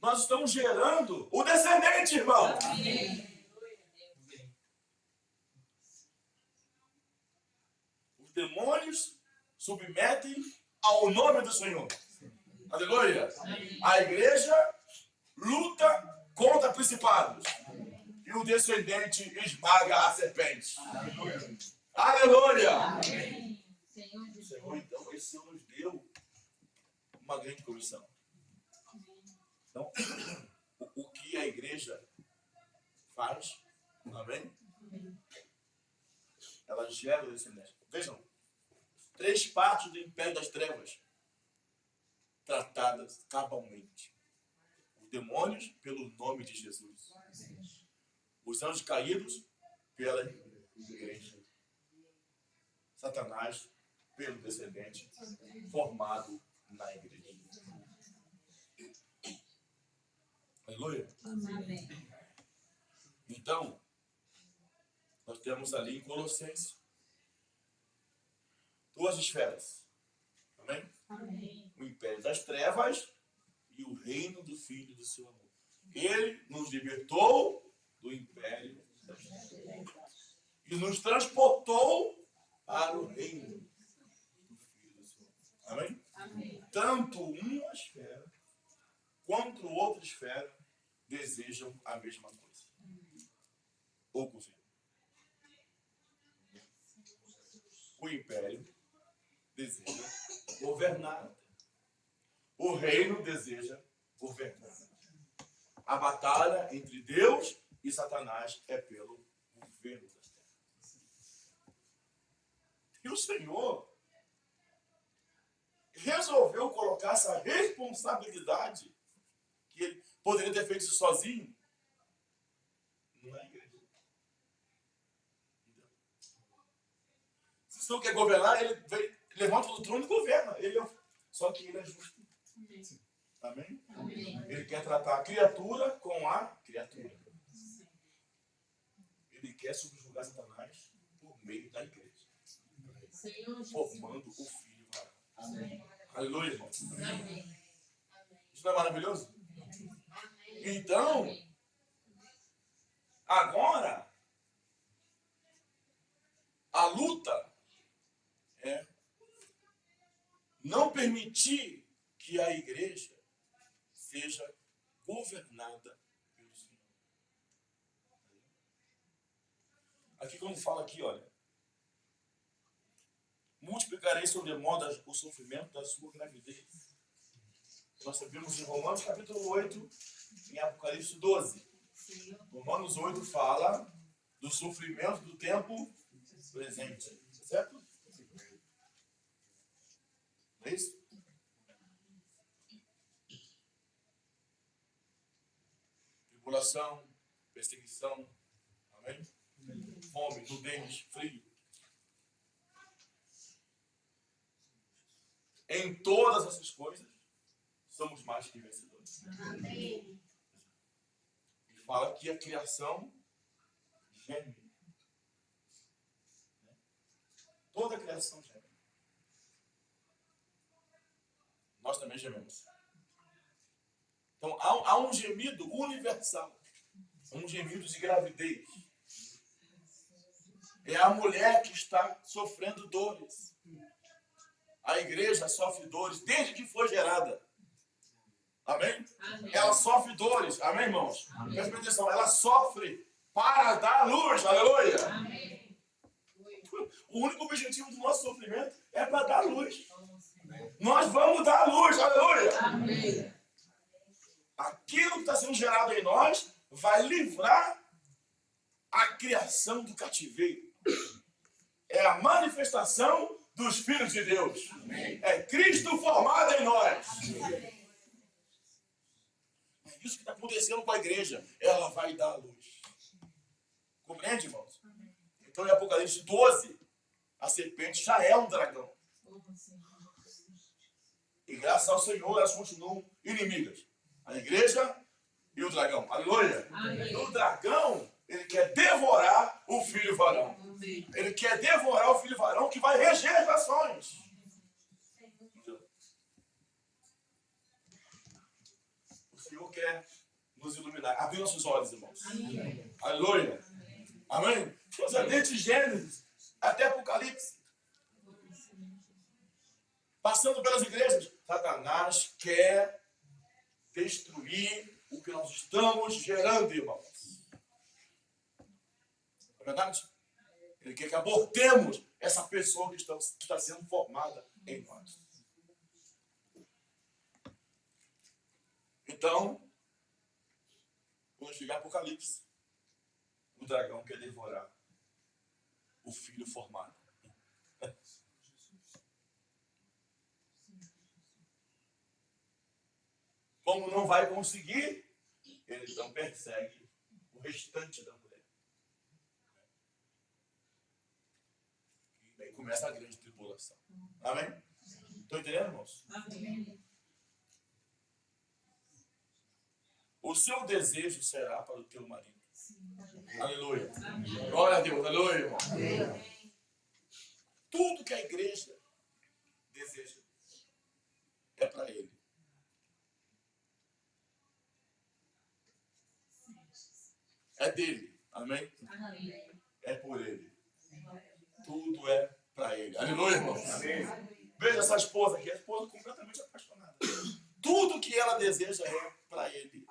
Nós estamos gerando o descendente, irmão. Amém. Os demônios submetem ao nome do Senhor. Aleluia. A igreja luta contra principados. E o descendente esmaga a serpente. Aleluia. Amém. Senhor O Jesus. Senhor, então, esse Senhor nos deu uma grande comissão. Então, o que a igreja faz, amém? Ela gera o descendente. Vejam, 3 partes do império das trevas tratadas cabalmente. Os demônios, pelo nome de Jesus. Os anjos caídos, pela igreja. Satanás, pelo descendente formado na igreja. Aleluia. Amém. Então, nós temos ali em Colossenses 2 esferas. Amém? Amém. O império das trevas e o reino do Filho do seu amor. Ele nos libertou do império das trevas e nos transportou para o reino do Filho do seu amor. Amém? Amém. Tanto uma esfera quanto outra esfera desejam a mesma coisa. O governo. O império deseja governar. O reino deseja governar. A batalha entre Deus e Satanás é pelo governo das terras. E o Senhor resolveu colocar essa responsabilidade, que ele poderia ter feito isso sozinho, na igreja. Se o Senhor quer governar, ele levanta do trono e governa. Só que ele é justo. Amém? Amém. Ele quer tratar a criatura com a criatura. Ele quer subjugar Satanás por meio da igreja, Senhor Jesus. formando o filho varão. Amém. Aleluia, irmão. Amém. Isso não é maravilhoso? Amém. Então, agora, a luta é não permitir que a igreja seja governada pelo Senhor. Aqui quando fala aqui, olha, multiplicarei sobremodo o sofrimento da sua gravidez. Nós sabemos em Romanos capítulo 8, em Apocalipse 12. Romanos 8 fala do sofrimento do tempo presente. Certo? É isso? Tribulação, perseguição, amém? Fome, nudez, frio. Em todas essas coisas, somos mais que vencedores. Amém. Ele fala que a criação geme. Toda a criação geme. Nós também gememos. Então, há um gemido universal. Um gemido de gravidez. É a mulher que está sofrendo dores. A igreja sofre dores desde que foi gerada. Amém? Amém. Ela sofre dores. Amém, irmãos? Amém. Presta atenção. Ela sofre para dar luz. Aleluia. Amém. O único objetivo do nosso sofrimento é para dar luz. Amém. Nós vamos dar luz. Aleluia. Amém. Aquilo que está sendo gerado em nós vai livrar a criação do cativeiro. É a manifestação dos filhos de Deus. É Cristo formado em nós. É isso que está acontecendo com a igreja. Ela vai dar luz. Compreende, irmãos? Então, em Apocalipse 12, a serpente já é um dragão. E graças ao Senhor, elas continuam inimigas. A igreja e o dragão. Aleluia. Amém. O dragão, ele quer devorar o filho varão. Amém. Ele quer devorar o filho varão que vai reger as nações. O Senhor quer nos iluminar. Abrir nossos olhos, irmãos. Amém. Aleluia. Amém? Desde Gênesis até Apocalipse. Passando pelas igrejas, Satanás quer destruir o que nós estamos gerando, irmãos. Não é verdade? Ele quer que abortemos essa pessoa que está sendo formada em nós. Então, quando chegar Apocalipse, o dragão quer devorar o filho formado. Como não vai conseguir, ele então persegue o restante da mulher. E aí começa a grande tribulação. Amém? Estão entendendo, irmãos? Amém. O seu desejo será para o teu marido. Aleluia. Amém. Glória a Deus. Aleluia, irmão. Amém. Tudo que a igreja deseja é para ele. É dele. Amém? Amém. É por ele. Tudo é para ele. Aleluia, irmão. Amém. Veja essa esposa aqui. A esposa completamente apaixonada. Tudo que ela deseja é para ele.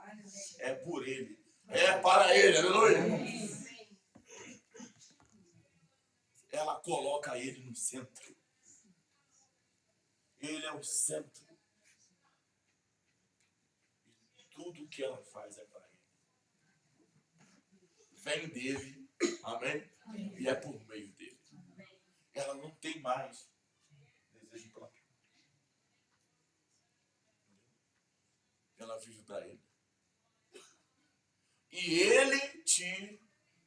É por ele. É para ele. Aleluia. Ela coloca ele no centro. Ele é o centro. E tudo que ela faz é para ele. Vem dele. Amém? E é por meio dele. Ela não tem mais desejo próprio. Ela vive para ele. E ele te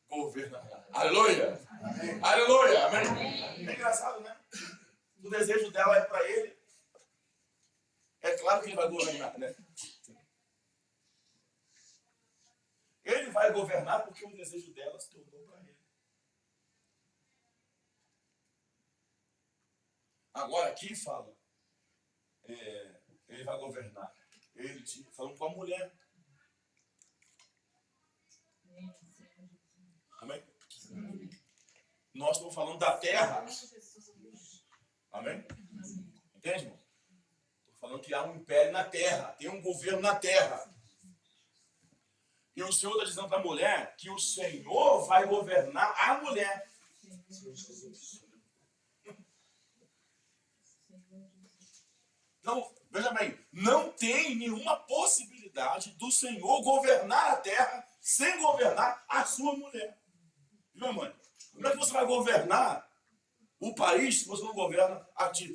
governará. Aleluia! Amém. Aleluia! Amém. É engraçado, né? O desejo dela é para ele. É claro que ele vai governar, né? Ele vai governar porque o desejo dela se tornou para ele. Agora aqui fala, ele vai governar. Ele falando com a mulher. Amém? Nós estamos falando da terra. Amém? Entende, irmão? Estou falando que há um império na terra. Tem um governo na terra. E o Senhor está dizendo para a mulher que o Senhor vai governar a mulher. Então, veja bem, não tem nenhuma possibilidade do Senhor governar a terra sem governar a sua mulher. Viu, mãe? Como é que você vai governar o país se você não governa a ti?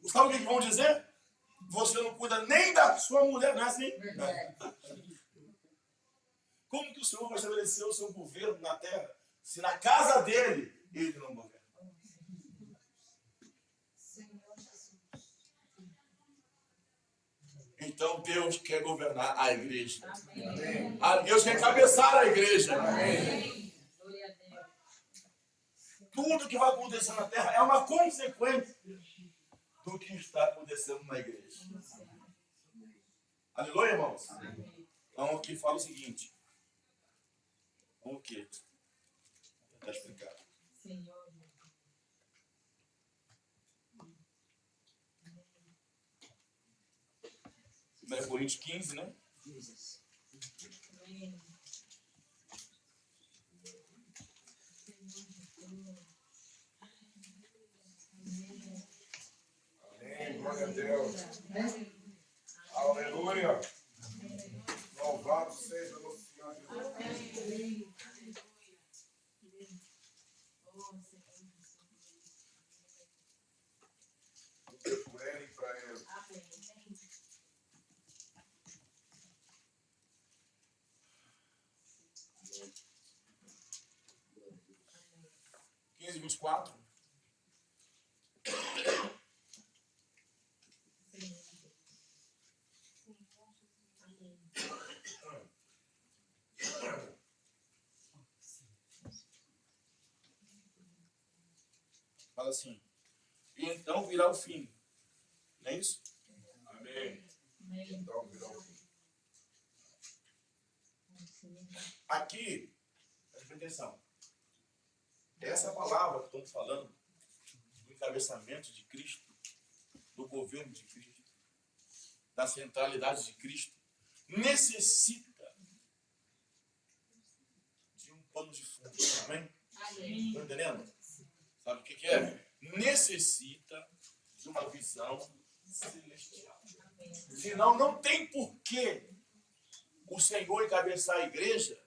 Sabe o que vão dizer? Você não cuida nem da sua mulher, não é assim? Como que o Senhor vai estabelecer o seu governo na terra se na casa dele ele não governa? Então Deus quer governar a igreja. Amém. Deus quer cabeçar a igreja. Amém. Tudo que vai acontecer na terra é uma consequência do que está acontecendo na igreja. Aleluia, irmãos? Então aqui fala o seguinte. O quê? Vou tentar explicar. 1 Coríntios 15, né? Amém. Amém. Glória a Deus. Aleluia. Louvado seja o nosso Senhor Jesus. Amém. Por ele e para ele. Amém. 15, 24. Fala assim. E então virá o fim. Não é isso? Amém. Então, virá o fim. Aqui, presta atenção. Essa palavra que estamos falando, do encabeçamento de Cristo, do governo de Cristo, da centralidade de Cristo, necessita de um pano de fundo. Amém? Amém. Estão entendendo? Sabe o que é? Necessita de uma visão celestial. Senão, não tem porquê o Senhor encabeçar a igreja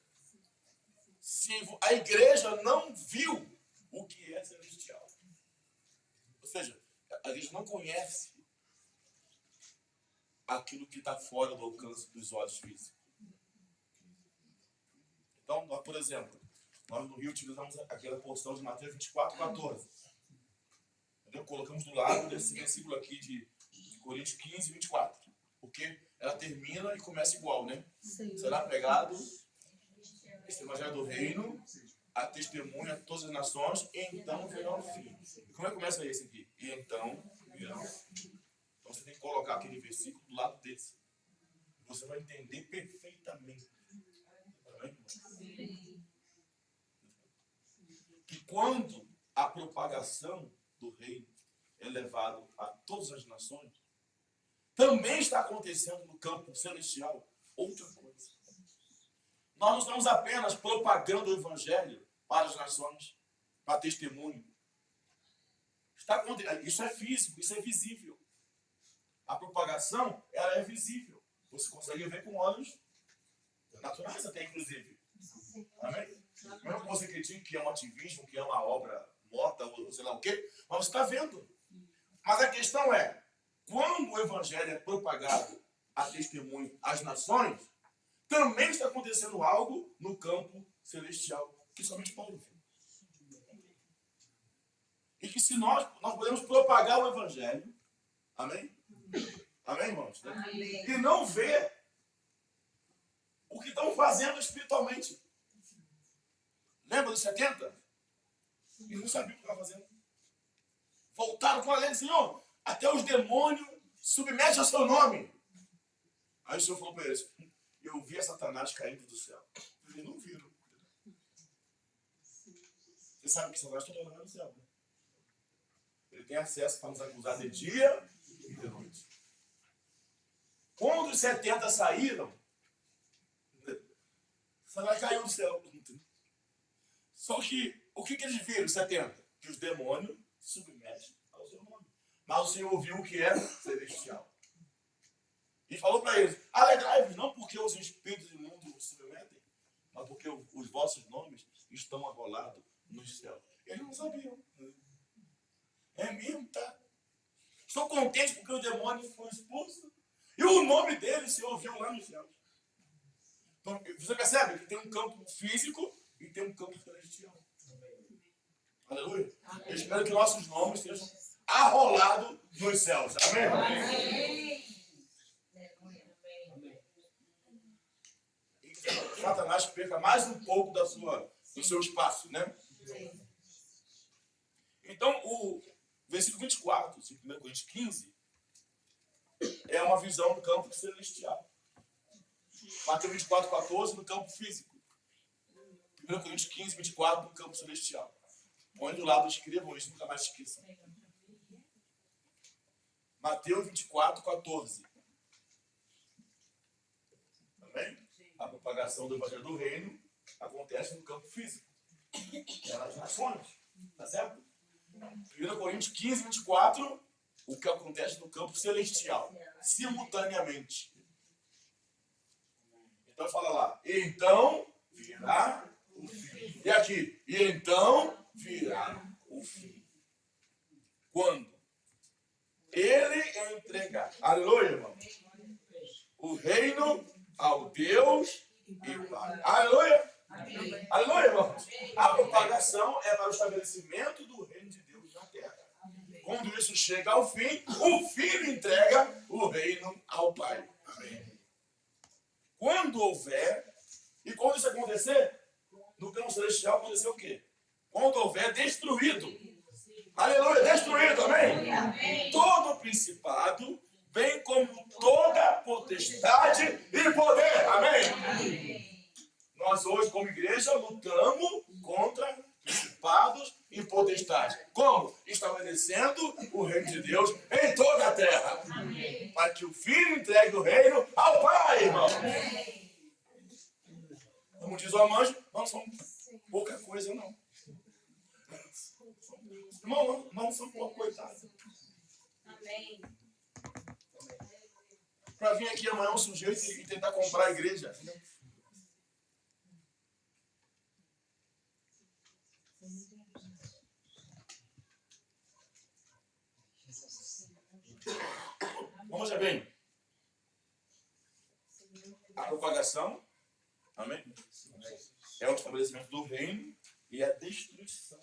se a igreja não viu o que é celestial. Ou seja, a gente não conhece aquilo que está fora do alcance dos olhos físicos. Então, nós, por exemplo, nós no Rio utilizamos aquela porção de Mateus 24, 14. Entendeu? Colocamos do lado desse versículo aqui de Coríntios 15, 24. Porque ela termina e começa igual, né? Será pregado este evangelho do reino, a testemunha a todas as nações, e então virá o fim. E como é que começa esse aqui? E então virá o fim. Então você tem que colocar aquele versículo do lado desse. Você vai entender perfeitamente. Amém? Que quando a propagação do reino é levado a todas as nações, também está acontecendo no campo celestial outra coisa. Nós não estamos apenas propagando o evangelho para as nações, para testemunho. Isso é físico, isso é visível. A propagação, ela é visível. Você consegue ver com olhos naturais até, inclusive. Amém? Mesmo que você critique que é um ativismo, que é uma obra morta, ou sei lá o quê, mas você está vendo. Mas a questão é, quando o evangelho é propagado a testemunho às nações, também está acontecendo algo no campo celestial, que somente Paulo viu. E que se nós podemos propagar o evangelho, amém? Amém, irmãos? Amém. E não ver o que estão fazendo espiritualmente. Lembra dos 70? Eles não sabiam o que estavam fazendo. Voltaram com a lei, Senhor, até os demônios submetem ao seu nome. Aí o Senhor falou para eles, eu vi a Satanás caindo do céu. Eles não viram. Você sabe que Satanás está trabalhando no céu, né? Ele tem acesso para nos acusar de dia e de noite. Quando os 70 saíram, Satanás caiu do céu. Só que, o que eles viram, os 70? Que os demônios submetem ao seu nome. Mas o Senhor viu o que era celestial. E falou para eles, alegrai-vos, não porque os espíritos imundos se submetem, mas porque os vossos nomes estão arrolados nos céus. Eles não sabiam. É mesmo, tá? Estou contente porque o demônio foi expulso. E o nome dele se ouviu lá nos céus. Então, você percebe que tem um campo físico e tem um campo celestial. Aleluia. Eu espero que nossos nomes sejam arrolados nos céus. Amém? Amém. E Satanás perca mais um pouco do seu espaço, né? Então, o versículo 24, 1 Coríntios 15, é uma visão do campo celestial. Mateus 24, 14, no campo físico. 1 Coríntios 15, 24, no campo celestial. Põe do lado, escrevam isso, nunca mais esqueçam. Mateus 24, 14. Amém? A propagação do evangelho do reino acontece no campo físico. É nas nações. Tá certo? 1 Coríntios 15, 24, o que acontece no campo celestial, simultaneamente. Então fala lá, então virá o fim. E aqui, e então virá o fim. Quando ele entregar, aleluia, irmão, o reino ao Deus e Pai. Aleluia. Aleluia, irmãos. A propagação é para o estabelecimento do reino de Deus na terra. Quando isso chega ao fim, o Filho entrega o reino ao Pai. Amém. Quando houver, e quando isso acontecer, no campo celestial aconteceu o quê? Quando houver destruído. Aleluia, destruído, amém? Todo principado, bem como toda potestade e poder. Amém? Nós hoje, como igreja, lutamos contra principados e potestades. Como? Estabelecendo o reino de Deus em toda a terra. Amém. Para que o Filho entregue o reino ao Pai, irmão. Amém. Como diz o Amanjo, não somos pouca coisa, não. Irmão, não somos pouca coitada. Amém. Para vir aqui amanhã um sujeito e tentar comprar a igreja. Vamos ver bem. A propagação, amém? É o estabelecimento do reino e a destruição.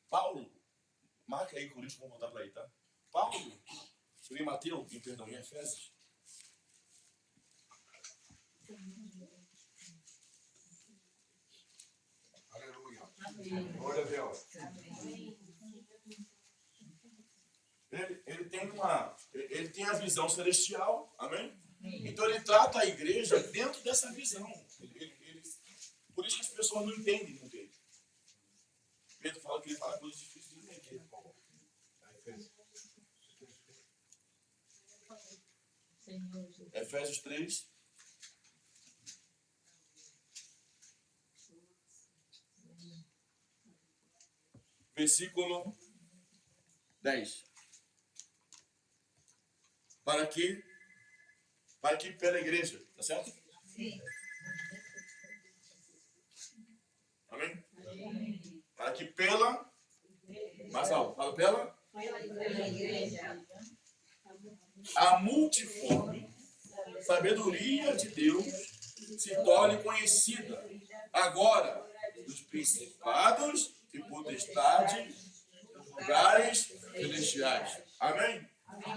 Paulo, marca aí, Coríntios, vamos voltar para aí, tá? Paulo, em Mateus, em Efésios. Aleluia. Glória a Deus. Ele tem a visão celestial, amém? Então ele trata a igreja dentro dessa visão. Por isso que as pessoas não entendem muito ele. Pedro fala que ele fala coisas difíceis de entender. Efésios 3. Versículo 10. Para que pela igreja, tá certo? Sim. Amém? Para que pela, mais alto, fala pela, Pela igreja. a multiforme sabedoria de Deus se torne conhecida agora dos principados e potestades dos lugares celestiais. Amém? A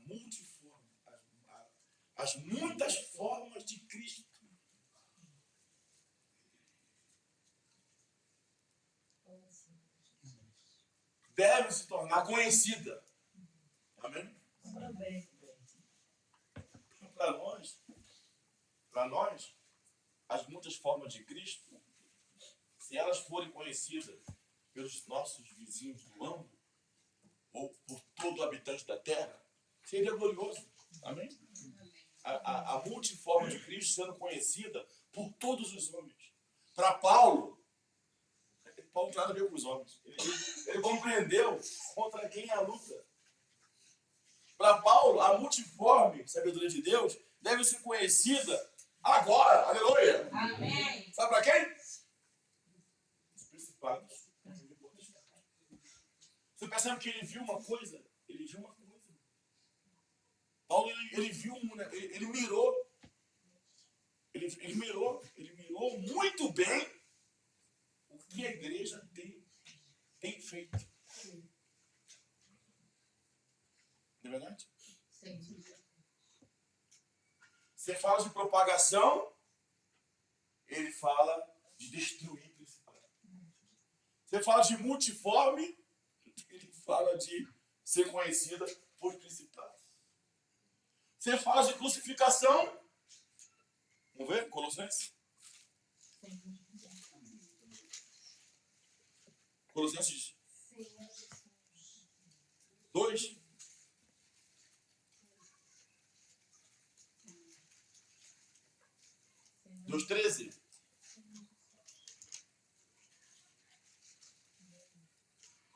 multiforme, as muitas formas de Cristo. Deve se tornar conhecida. Amém? Para nós, as muitas formas de Cristo, se elas forem conhecidas pelos nossos vizinhos do âmbito, ou por todo habitante da terra, seria glorioso. Amém? A multiforme de Cristo sendo conhecida por todos os homens. Para Paulo não tem nada a ver com os homens. Ele compreendeu contra quem é a luta. Para Paulo, a multiforme sabedoria de Deus deve ser conhecida agora. Aleluia! Amém. Sabe para quem? Os principados. Você percebe que ele viu uma coisa? Ele viu uma coisa. Paulo, ele viu, ele mirou. Ele mirou muito bem o que a igreja tem feito. Não é verdade? Sim. Você fala de propagação, ele fala de destruir principado. Você fala de multiforme, ele fala de ser conhecida por principados. Você fala de crucificação, vamos ver? Colossenses 2. Dos 13.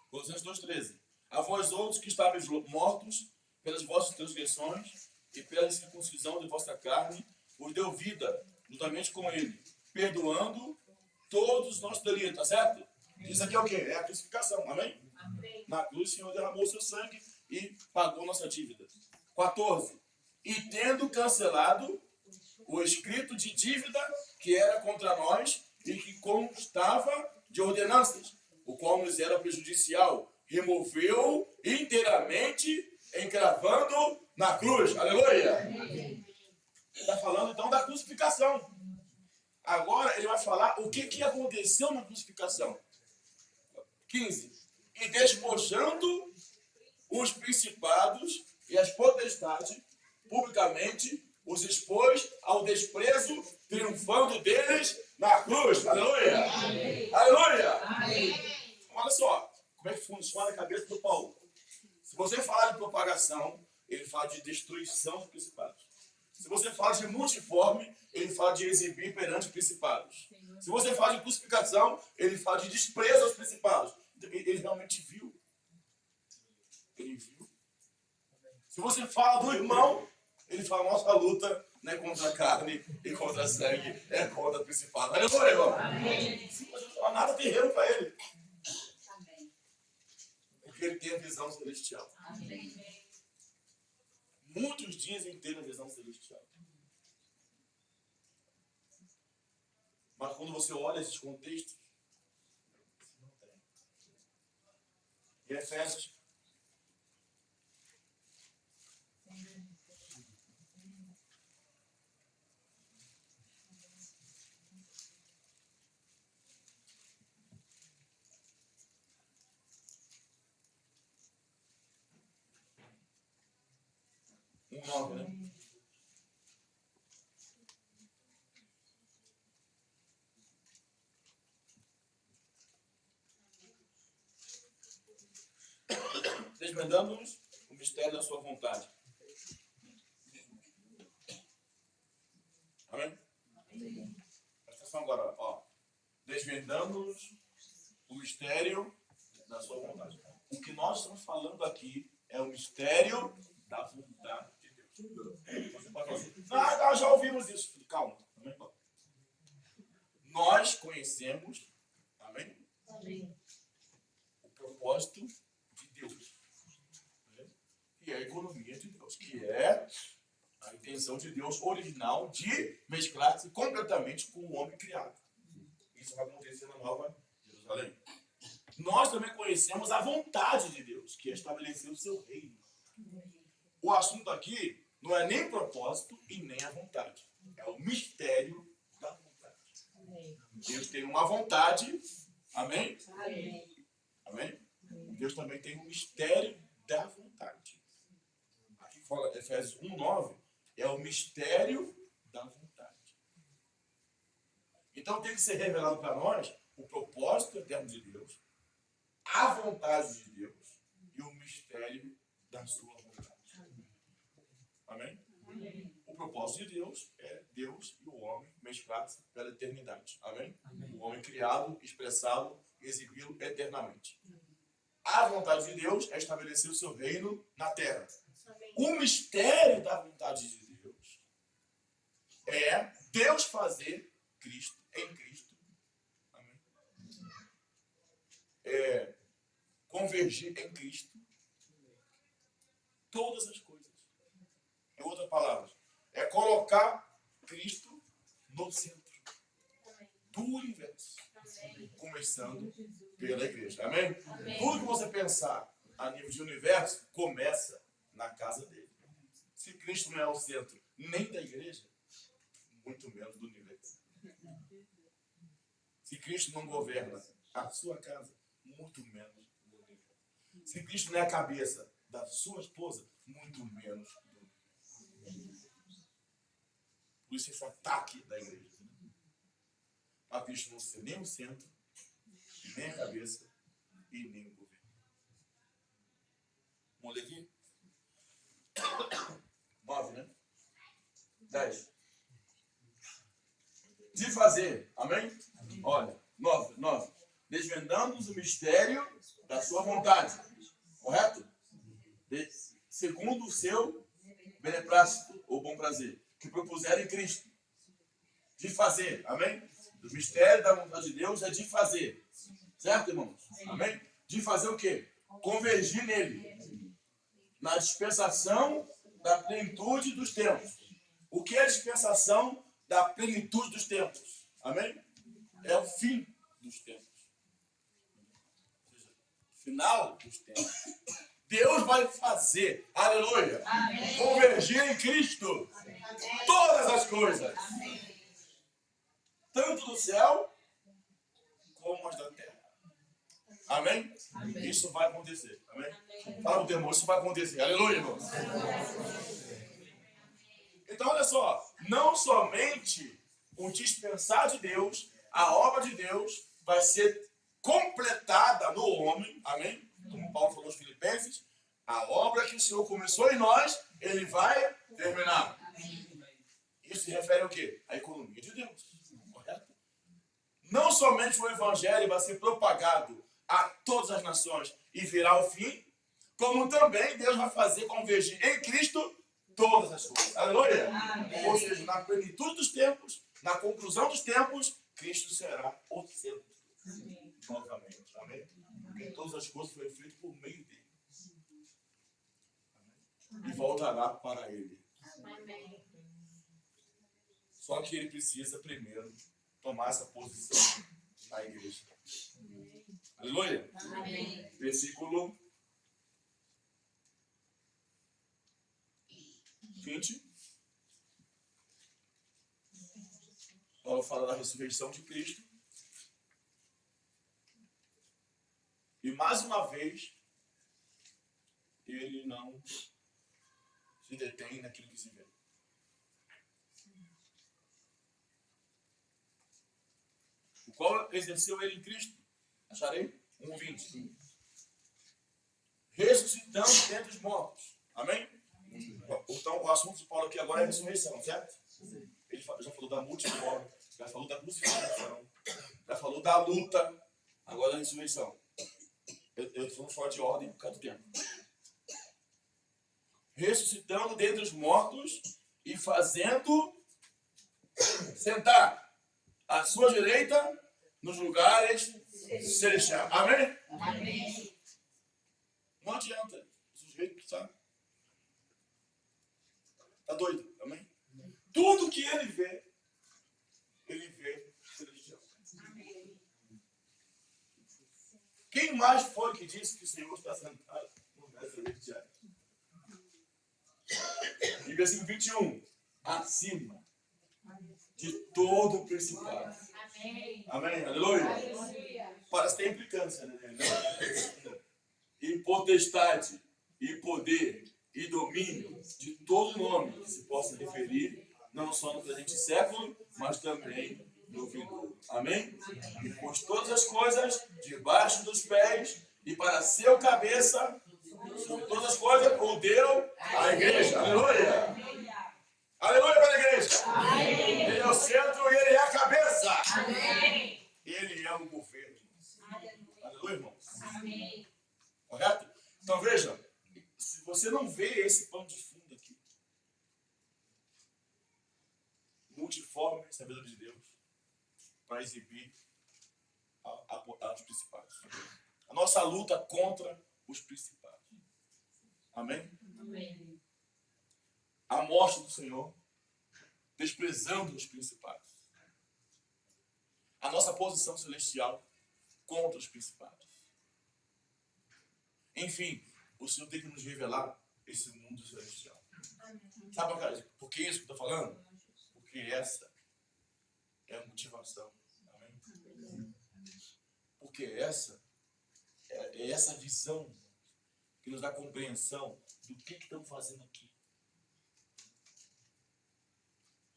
Colossenses 2,13. A vós outros que estáveis mortos pelas vossas transgressões e pela circuncisão de vossa carne, vos deu vida, juntamente com ele, perdoando todos os nossos delitos, tá certo? Isso aqui é o quê? É a crucificação, amém? Na cruz o Senhor derramou seu sangue e pagou nossa dívida. 14. E tendo cancelado o escrito de dívida que era contra nós e que constava de ordenanças, o qual nos era prejudicial, removeu inteiramente, encravando na cruz. Aleluia! Ele está falando então da crucificação. Agora ele vai falar o que aconteceu na crucificação. 15. E despojando os principados e as potestades, publicamente os expôs ao desprezo, triunfando deles na cruz. Aleluia! Amém. Aleluia! Amém. Olha só, como é que funciona a cabeça do Paulo. Se você falar de propagação, ele fala de destruição dos principados. Se você fala de multiforme, ele fala de exibir perante principados. Se você fala de crucificação, ele fala de desprezo aos principados. Ele realmente viu. Ele viu. Se você fala do irmão, ele fala, nossa luta não é contra a carne e contra a sangue, é contra o principado. Aleluia! Amém. Se você falar nada terreno para ele. Amém. Porque ele tem a visão celestial. Amém. Muitos dizem ter a visão celestial. Mas quando você olha esses contextos, não tem. E Efésios. Um 9, né? Desvendando-nos o mistério da sua vontade. Amém? Presta atenção agora, ó. Desvendando-nos o mistério da sua vontade. O que nós estamos falando aqui é o mistério da vontade de Deus. Você pode falar assim, nós já ouvimos isso. Calma. Amém? Nós conhecemos, amém? Amém. O propósito de Deus. E a economia de Deus, que é a intenção de Deus original de mesclar-se completamente com o homem criado. Isso vai acontecer na Nova Jerusalém. Nós também conhecemos a vontade de Deus, que é estabelecer o seu reino. O assunto aqui não é nem propósito e nem a vontade. É o mistério da vontade. Deus tem uma vontade, amém? Amém? Deus também tem um mistério da vontade. Aqui fala Efésios 1:9, é o mistério da vontade. Então tem que ser revelado para nós o propósito eterno de Deus, a vontade de Deus e o mistério da sua vontade. Amém? O propósito de Deus é Deus e o homem mesclados pela eternidade. Amém? O homem criado, expressado, exibido eternamente. A vontade de Deus é estabelecer o seu reino na terra. O mistério da vontade de Deus é Deus fazer Cristo em Cristo. Amém? É convergir em Cristo todas as coisas. Em outras palavras, é colocar Cristo no centro do universo. Começando pela igreja. Amém? Tudo que você pensar a nível de universo começa na casa dele. Se Cristo não é o centro nem da igreja, muito menos do universo. Se Cristo não governa a sua casa, muito menos do universo. Se Cristo não é a cabeça da sua esposa, muito menos do universo. Por isso esse ataque da igreja. Para Cristo não ser nem o centro, nem a cabeça e nem o governo. Vamos ler aqui? 9, né? 10. De fazer, amém? Olha, 9. Desvendando-nos o mistério da sua vontade, correto? Segundo o seu beneplácito ou bom prazer, que propuseram em Cristo. De fazer, amém? O mistério da vontade de Deus é de fazer, certo, irmãos? Amém? De fazer o quê? Convergir nele, na dispensação da plenitude dos tempos. O que é a dispensação da plenitude dos tempos? Amém? É o fim dos tempos. Final dos tempos. Deus vai fazer, aleluia, Amém. convergir em Cristo todas as coisas, tanto do céu como as da terra. Amém? Isso vai acontecer. Amém? Fala pro teu irmão, isso vai acontecer. Aleluia, irmãos. Então, olha só, não somente o dispensar de Deus, a obra de Deus vai ser completada no homem, amém? Como Paulo falou aos Filipenses, a obra que o Senhor começou em nós, Ele vai terminar. Isso se refere ao quê? À economia de Deus, correto? Não somente o Evangelho vai ser propagado a todas as nações e virá o fim, como também Deus vai fazer convergir em Cristo todas as coisas. Aleluia! Amém. Ou seja, na plenitude dos tempos, na conclusão dos tempos, Cristo será o centro. Novamente. Amém? Porque todas as coisas foram feitas por meio dele. Amém? E voltará para ele. Amém. Só que ele precisa primeiro tomar essa posição na igreja. Aleluia! Amém. Versículo 20. Paulo fala da ressurreição de Cristo. E mais uma vez, ele não se detém naquilo que se vê. O qual exerceu ele em Cristo? Acharei? 1:20. Ressuscitando dentre os mortos. Amém? Então, o assunto de Paulo aqui agora é a ressurreição, certo? Ele já falou da multiforme, já falou da crucificação, já falou da luta, agora da ressurreição. Eu estou falando fora de ordem por causa do tempo. Ressuscitando dentre os mortos e fazendo sentar à sua direita nos lugares celestiais. Amém? Amém. Não adianta. O sujeito, sabe? Está doido. Amém? Tudo que ele vê celestial. Quem mais foi que disse que o Senhor está sentado no lugar celestial? E versículo 21. Acima de todo o principado. Amém. Amém? Aleluia? Aleluia. Parece ter implicância, né? E potestade, e poder, e domínio de todo nome que se possa referir, não só no presente século, mas também no vindouro. Amém? E pôs todas as coisas debaixo dos pés, e para seu cabeça, sobre todas as coisas, o deu à igreja. Aleluia! Aleluia para a igreja! Amém. Ele é o centro e ele é a cabeça. Amém. Ele é o governo. Aleluia, irmãos. Amém. Correto? Então veja, se você não vê esse pano de fundo aqui, multiforme sabedoria de Deus, para exibir os principados. A nossa luta contra os principados. Amém? Amém. A morte do Senhor, desprezando os principados. A nossa posição celestial contra os principados. Enfim, o Senhor tem que nos revelar esse mundo celestial. Sabe por que isso que eu estou falando? Porque essa é a motivação. Amém? Porque essa é essa visão que nos dá compreensão do que estamos fazendo aqui.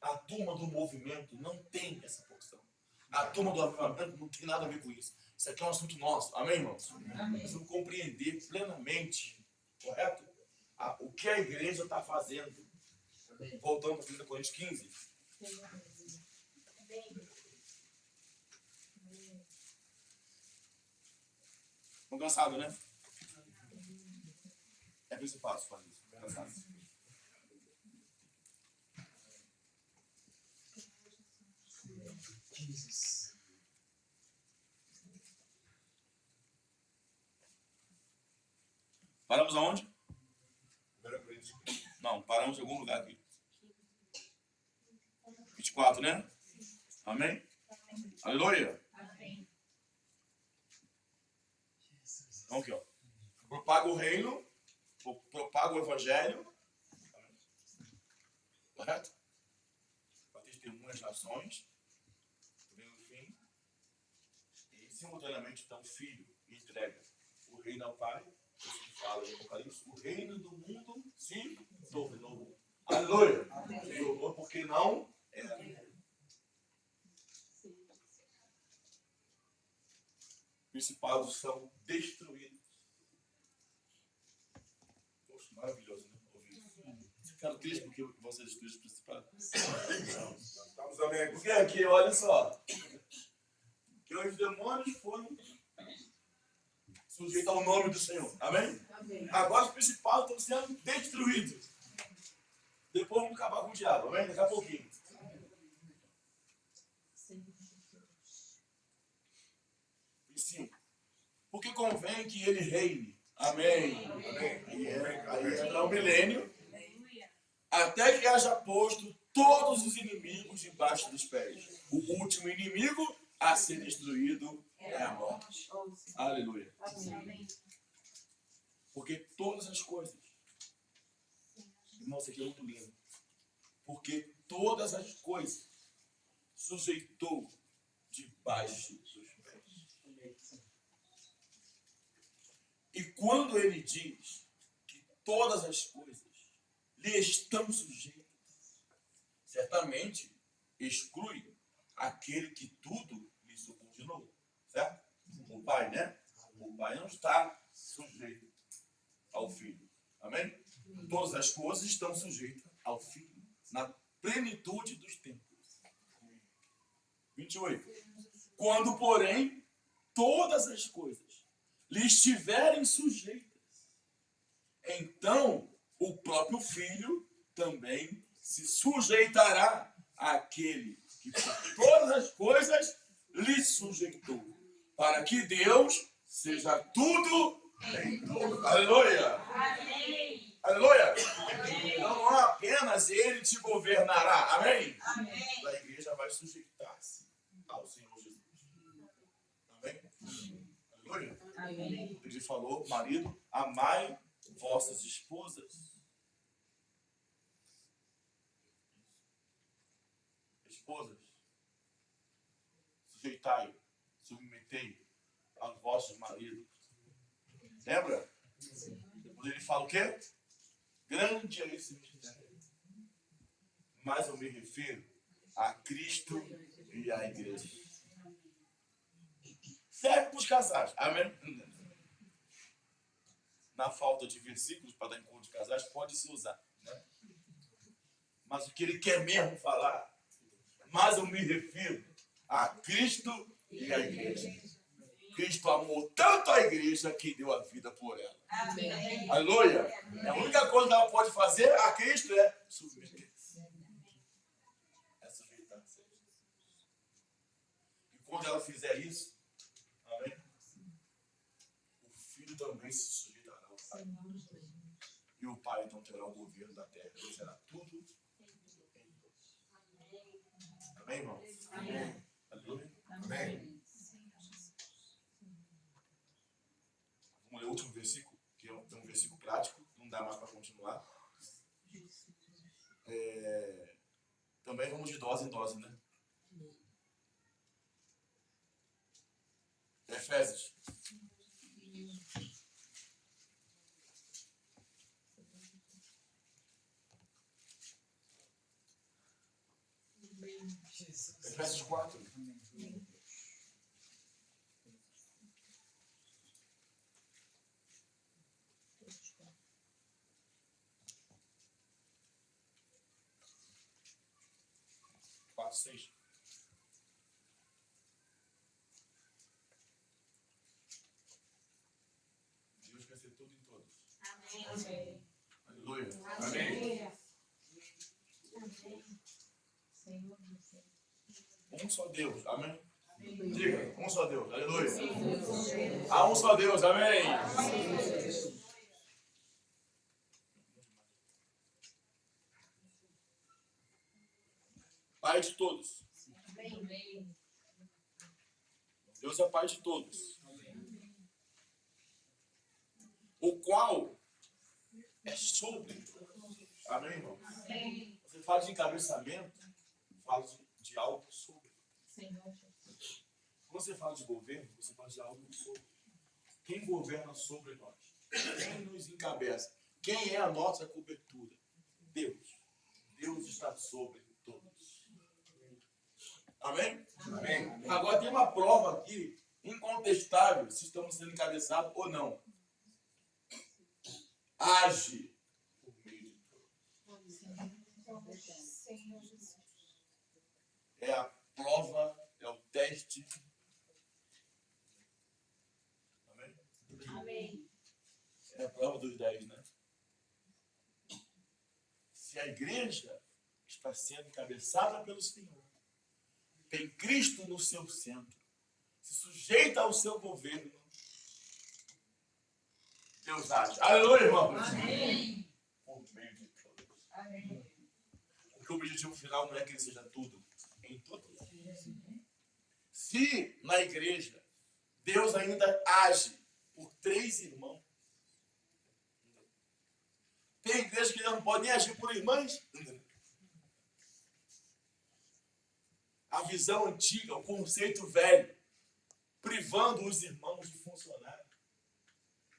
A turma do movimento não tem essa porção. A turma do avivamento não tem nada a ver com isso. Isso aqui é um assunto nosso. Amém, irmãos? Amém. Nós vamos compreender plenamente, correto? que a igreja está fazendo. Voltando para 1 Coríntios 15. Estão cansados, né? É principal isso, fazer isso. Cansados. Jesus. Paramos aonde? 1 Coríntios. Não, paramos em algum lugar aqui. 24, né? Amém? Aleluia. Então aqui, ó. Propaga o reino, propaga o evangelho. Correto? Para testemunhar as nações. Também no fim. E simultaneamente, então, o filho entrega o reino ao pai. Isso que fala em Apocalipse. O reino do mundo se tornou. Aleluia. Se tornou porque não era. Principados são destruídos. Poxa, maravilhoso, né? Ouvir isso. Ficaram tristes porque vão ser destruídos os principados. Estamos amém. Porque aqui, olha só. Que os demônios foram sujeitos ao nome do Senhor. Amém? Amém. Agora os principados estão sendo destruídos. Depois vamos acabar com o diabo. Amém? Daqui a pouquinho. E sim. Porque convém que ele reine. Amém. Amém. Aí entra o milênio. Até que haja posto todos os inimigos debaixo dos pés. O último inimigo a ser destruído é a morte. Aleluia. Amém. Porque todas as coisas. Irmão, isso aqui é muito lindo. Porque todas as coisas sujeitou debaixo dos pés. E quando ele diz que todas as coisas lhe estão sujeitas, certamente exclui aquele que tudo lhe subordinou. Certo? O pai, né? O pai não está sujeito ao filho. Amém? Todas as coisas estão sujeitas ao filho na plenitude dos tempos. 28. Quando, porém, todas as coisas lhe estiverem sujeitas, então o próprio filho também se sujeitará àquele que por todas as coisas lhe sujeitou, para que Deus seja tudo em todos. Aleluia! Amém. Aleluia! Então não é apenas ele te governará. Amém? Amém. A igreja vai sujeitar-se ao Senhor Jesus. Amém? Aleluia! Amém. Ele falou, marido, amai vossas esposas. Esposas, sujeitai, submetei aos vossos maridos. Lembra? Depois ele fala o quê? Grande é esse mistério. Mas eu me refiro a Cristo e à igreja. Serve para os casais. Amém? Na falta de versículos para dar encontro de casais, pode se usar. Né? Mas o que ele quer mesmo falar, mas eu me refiro a Cristo e à igreja. Cristo amou tanto a igreja que deu a vida por ela. Amém. Aleluia! A única coisa que ela pode fazer a Cristo é submeter-se. É sujeitar-se. E quando ela fizer isso, amém? O filho também se sujeitará ao pai. E o pai então terá o governo da terra. Ele será tudo em todos. Amém, irmão? Amém. Aleluia. Amém. Vamos ler o último versículo, que é um versículo prático, não dá mais para continuar. Também vamos de dose em dose, né? Efésios. Jesus. Efésios 4. 6. Deus quer ser tudo em todos. Amém. Aleluia. Amém. Um só Deus. Amém. Diga, um só Deus. Aleluia. Há um só Deus. Amém. Pai de todos. Deus é Pai de todos. O qual é sobre. Amém, irmão? Você fala de encabeçamento, fala de algo sobre. Quando você fala de governo, você fala de algo sobre. Quem governa sobre nós? Quem nos encabeça? Quem é a nossa cobertura? Deus. Deus está sobre todos. Amém? Amém. Agora tem uma prova aqui, incontestável, se estamos sendo encabeçados ou não. Age por meio de todos. É a prova, é o teste. Amém? Amém. É a prova dos 10, né? Se a igreja está sendo encabeçada pelo Senhor, tem Cristo no seu centro, se sujeita ao seu governo, Deus age. Aleluia, irmão. Amém. Por meio de todos. Porque o objetivo final não é que ele seja tudo, em todos. Se na igreja Deus ainda age por 3 irmãos, tem igreja que não pode nem agir por irmãs. A visão antiga, o conceito velho, privando os irmãos de funcionar.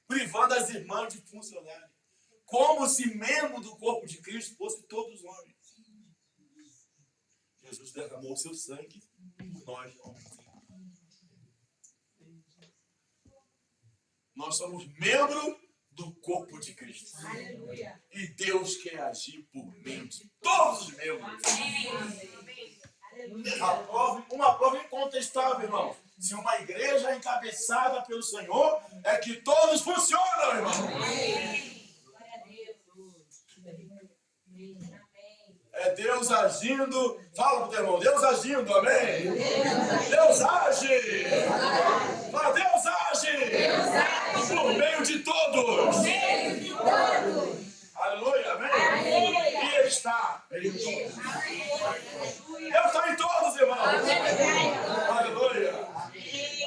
Privando as irmãs de funcionar. Como se membro do corpo de Cristo fosse todos homens. Jesus derramou o seu sangue por nós, homens. Nós somos membros do corpo de Cristo. Aleluia. E Deus quer agir por meio de todos os membros. Uma prova incontestável, irmão. Se uma igreja é encabeçada pelo Senhor, é que todos funcionam, irmão. Glória a Deus. É Deus agindo. Fala pro teu irmão, Deus agindo, amém? Deus age. Fala, Deus age. Por meio de todos. Aleluia, amém? E Ele está em todos. Deus está em todos, irmão. Aleluia.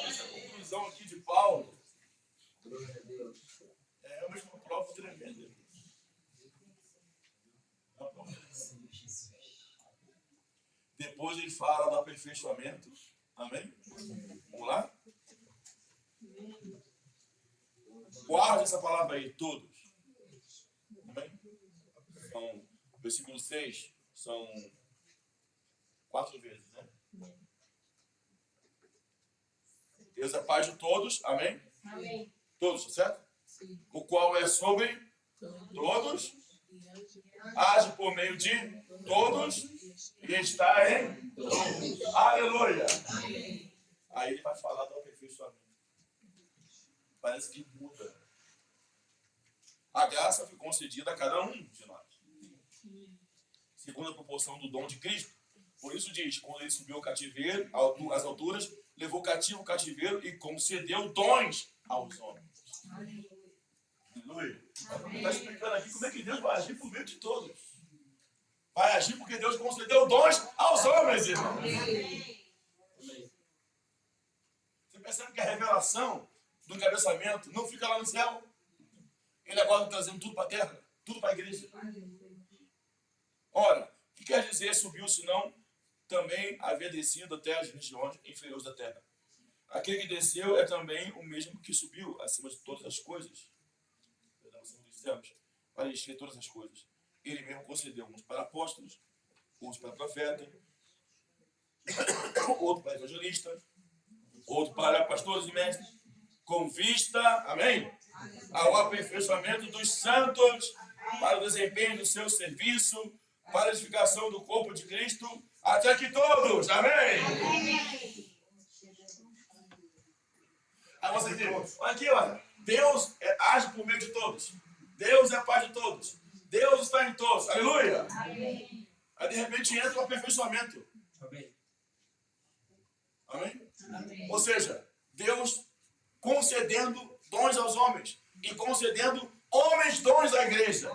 Essa conclusão aqui de Paulo é realmente uma prova tremenda. Depois ele fala do aperfeiçoamento. Amém? Vamos lá? Guarde essa palavra aí, todos. Amém? São, versículo 6, são 4 vezes, né? Deus é Pai de todos, amém? Amém. Todos, certo? O qual é sobre todos, age por meio de todos e está em todos. Aleluia! Aí ele vai falar do aperfeiçoamento. Parece que muda. A graça foi concedida a cada um de nós, segundo a proporção do dom de Cristo. Por isso diz, quando ele subiu ao cativeiro, às alturas, levou cativo o cativeiro e concedeu dons aos homens. Aleluia. Está explicando aqui como é que Deus vai agir por meio de todos. Vai agir porque Deus concedeu dons aos homens, irmão. Você percebe que a revelação do encabeçamento não fica lá no céu? Ele agora está trazendo tudo para a terra, tudo para a igreja. Ora, o que quer dizer subiu, senão também havia descido até as regiões inferiores da terra? Aquele que desceu é também o mesmo que subiu acima de todas as coisas, acima dos céus, para encher todas as coisas. Ele mesmo concedeu uns para apóstolos, outros para profetas, outro para evangelistas, outro para pastores e mestres, com vista, amém, ao aperfeiçoamento dos santos, para o desempenho do seu serviço, para a edificação do corpo de Cristo, Até que todos, amém? Aí você diz, olha aqui, olha, Deus age por meio de todos. Deus é pai de todos. Deus está em todos. Aleluia. Aí de repente entra o aperfeiçoamento. Amém? Ou seja, Deus concedendo dons aos homens e concedendo homens dons à igreja.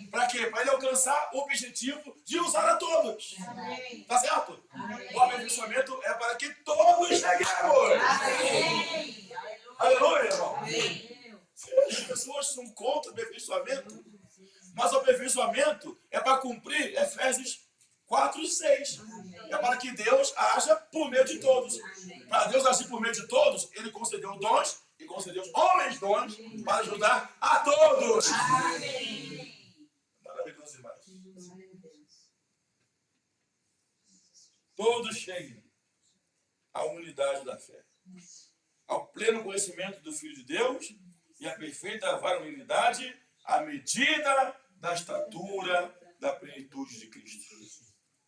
Para quê? Para ele alcançar o objetivo de usar a todos. Tá certo? O aperfeiçoamento é para que todos cheguemos. Aleluia, irmão. As pessoas são contra o aperfeiçoamento, mas o aperfeiçoamento é para cumprir Efésios 4:6. É para que Deus haja por meio de todos. Para Deus agir por meio de todos, ele concedeu dons e concedeu homens dons para ajudar a todos. Maravilhoso demais. Todos cheguem à unidade da fé, ao pleno conhecimento do Filho de Deus e à perfeita varonilidade, à medida da estatura da plenitude de Cristo.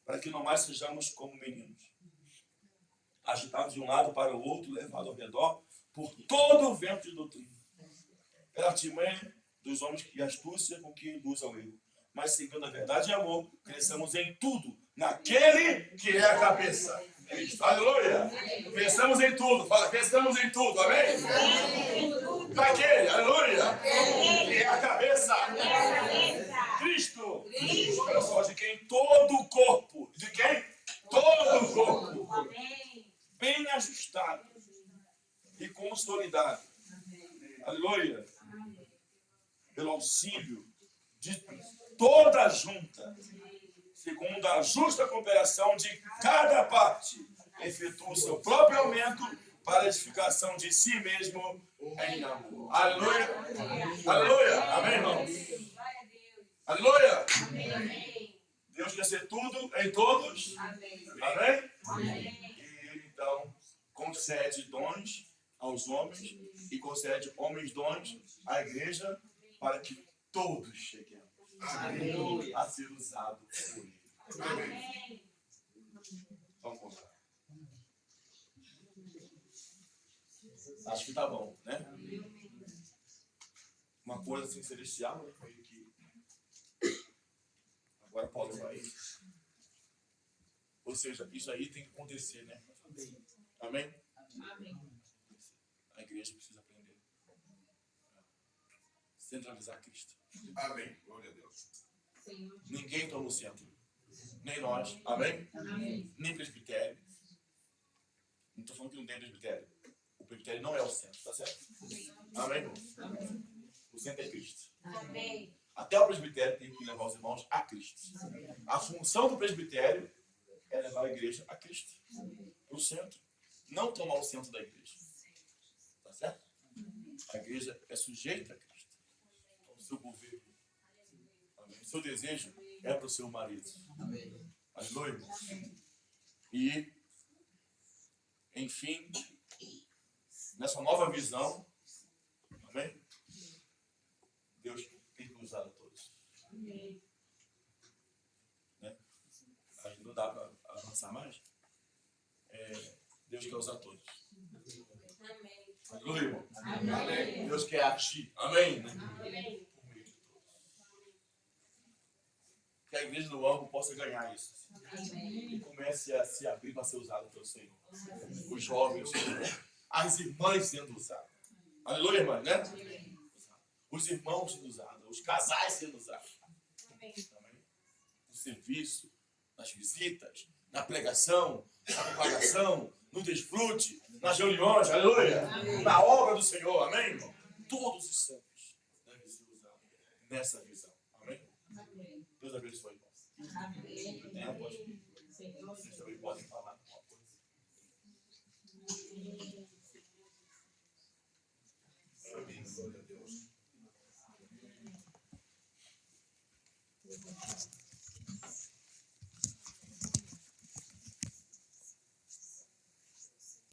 Para que não mais sejamos como meninos, agitados de um lado para o outro, levados ao redor por todo o vento de doutrina, pela artimanha dos homens e astúcia com que induz ao erro. Mas seguindo a verdade e amor, cresçamos em tudo, naquele que é a cabeça. Cristo. Aleluia! Cresçamos em tudo. Fala, cresçamos em tudo. Amém? Naquele, aleluia! Que é a cabeça. Cristo. Olha só, de quem todo o corpo. De quem? Todo o corpo. Bem ajustado e consolidado. Aleluia! Pelo auxílio de toda a junta, segundo a justa cooperação de cada parte, efetua o seu próprio aumento para a edificação de si mesmo em amor. Aleluia! Aleluia! Amém, irmãos? Aleluia! Deus quer ser tudo em todos. Amém? E ele, então, concede dons aos homens e concede homens dons à igreja para que todos cheguemos a ser usados por ele. Amém. Vamos contar. Acho que tá bom, né? Uma coisa assim celestial, né? Que agora Paulo vai. Ou seja, isso aí tem que acontecer, né? Amém? A igreja precisa aprender a centralizar Cristo. Amém. Glória a Deus. Ninguém está no centro. Nem nós. Amém? Nem presbitério. Não estou falando que não tem presbitério. O presbitério não é o centro, tá certo? Amém? O centro é Cristo. Amém. Até o presbitério tem que levar os irmãos a Cristo. A função do presbitério é levar a igreja a Cristo. Para o centro. Não tomar o centro da igreja. Tá certo? A igreja é sujeita a Cristo. Ao seu governo. Amém. O seu desejo é para o seu marido. Aleluia. E, enfim, nessa nova visão, amém? Deus tem que usar a todos. Né? Aí não dá para avançar mais. Deus quer usar todos. Amém. Aleluia, irmão. Amém. Deus quer agir. Amém. Né? Amém. Por meio de todos. Que a igreja do Alvo possa ganhar isso. E comece a se abrir para ser usado pelo Senhor. Os jovens, as irmãs sendo usadas. Aleluia, irmã, né? Os irmãos sendo usados, os casais sendo usados. Amém. No serviço, nas visitas, na pregação, na propagação, no desfrute, nas reuniões, aleluia, na obra do Senhor, amém, irmão? Todos os santos devem ser usados nessa visão, amém? Deus abençoe, irmão. Vocês também podem falar alguma coisa. Amém, glória a Deus.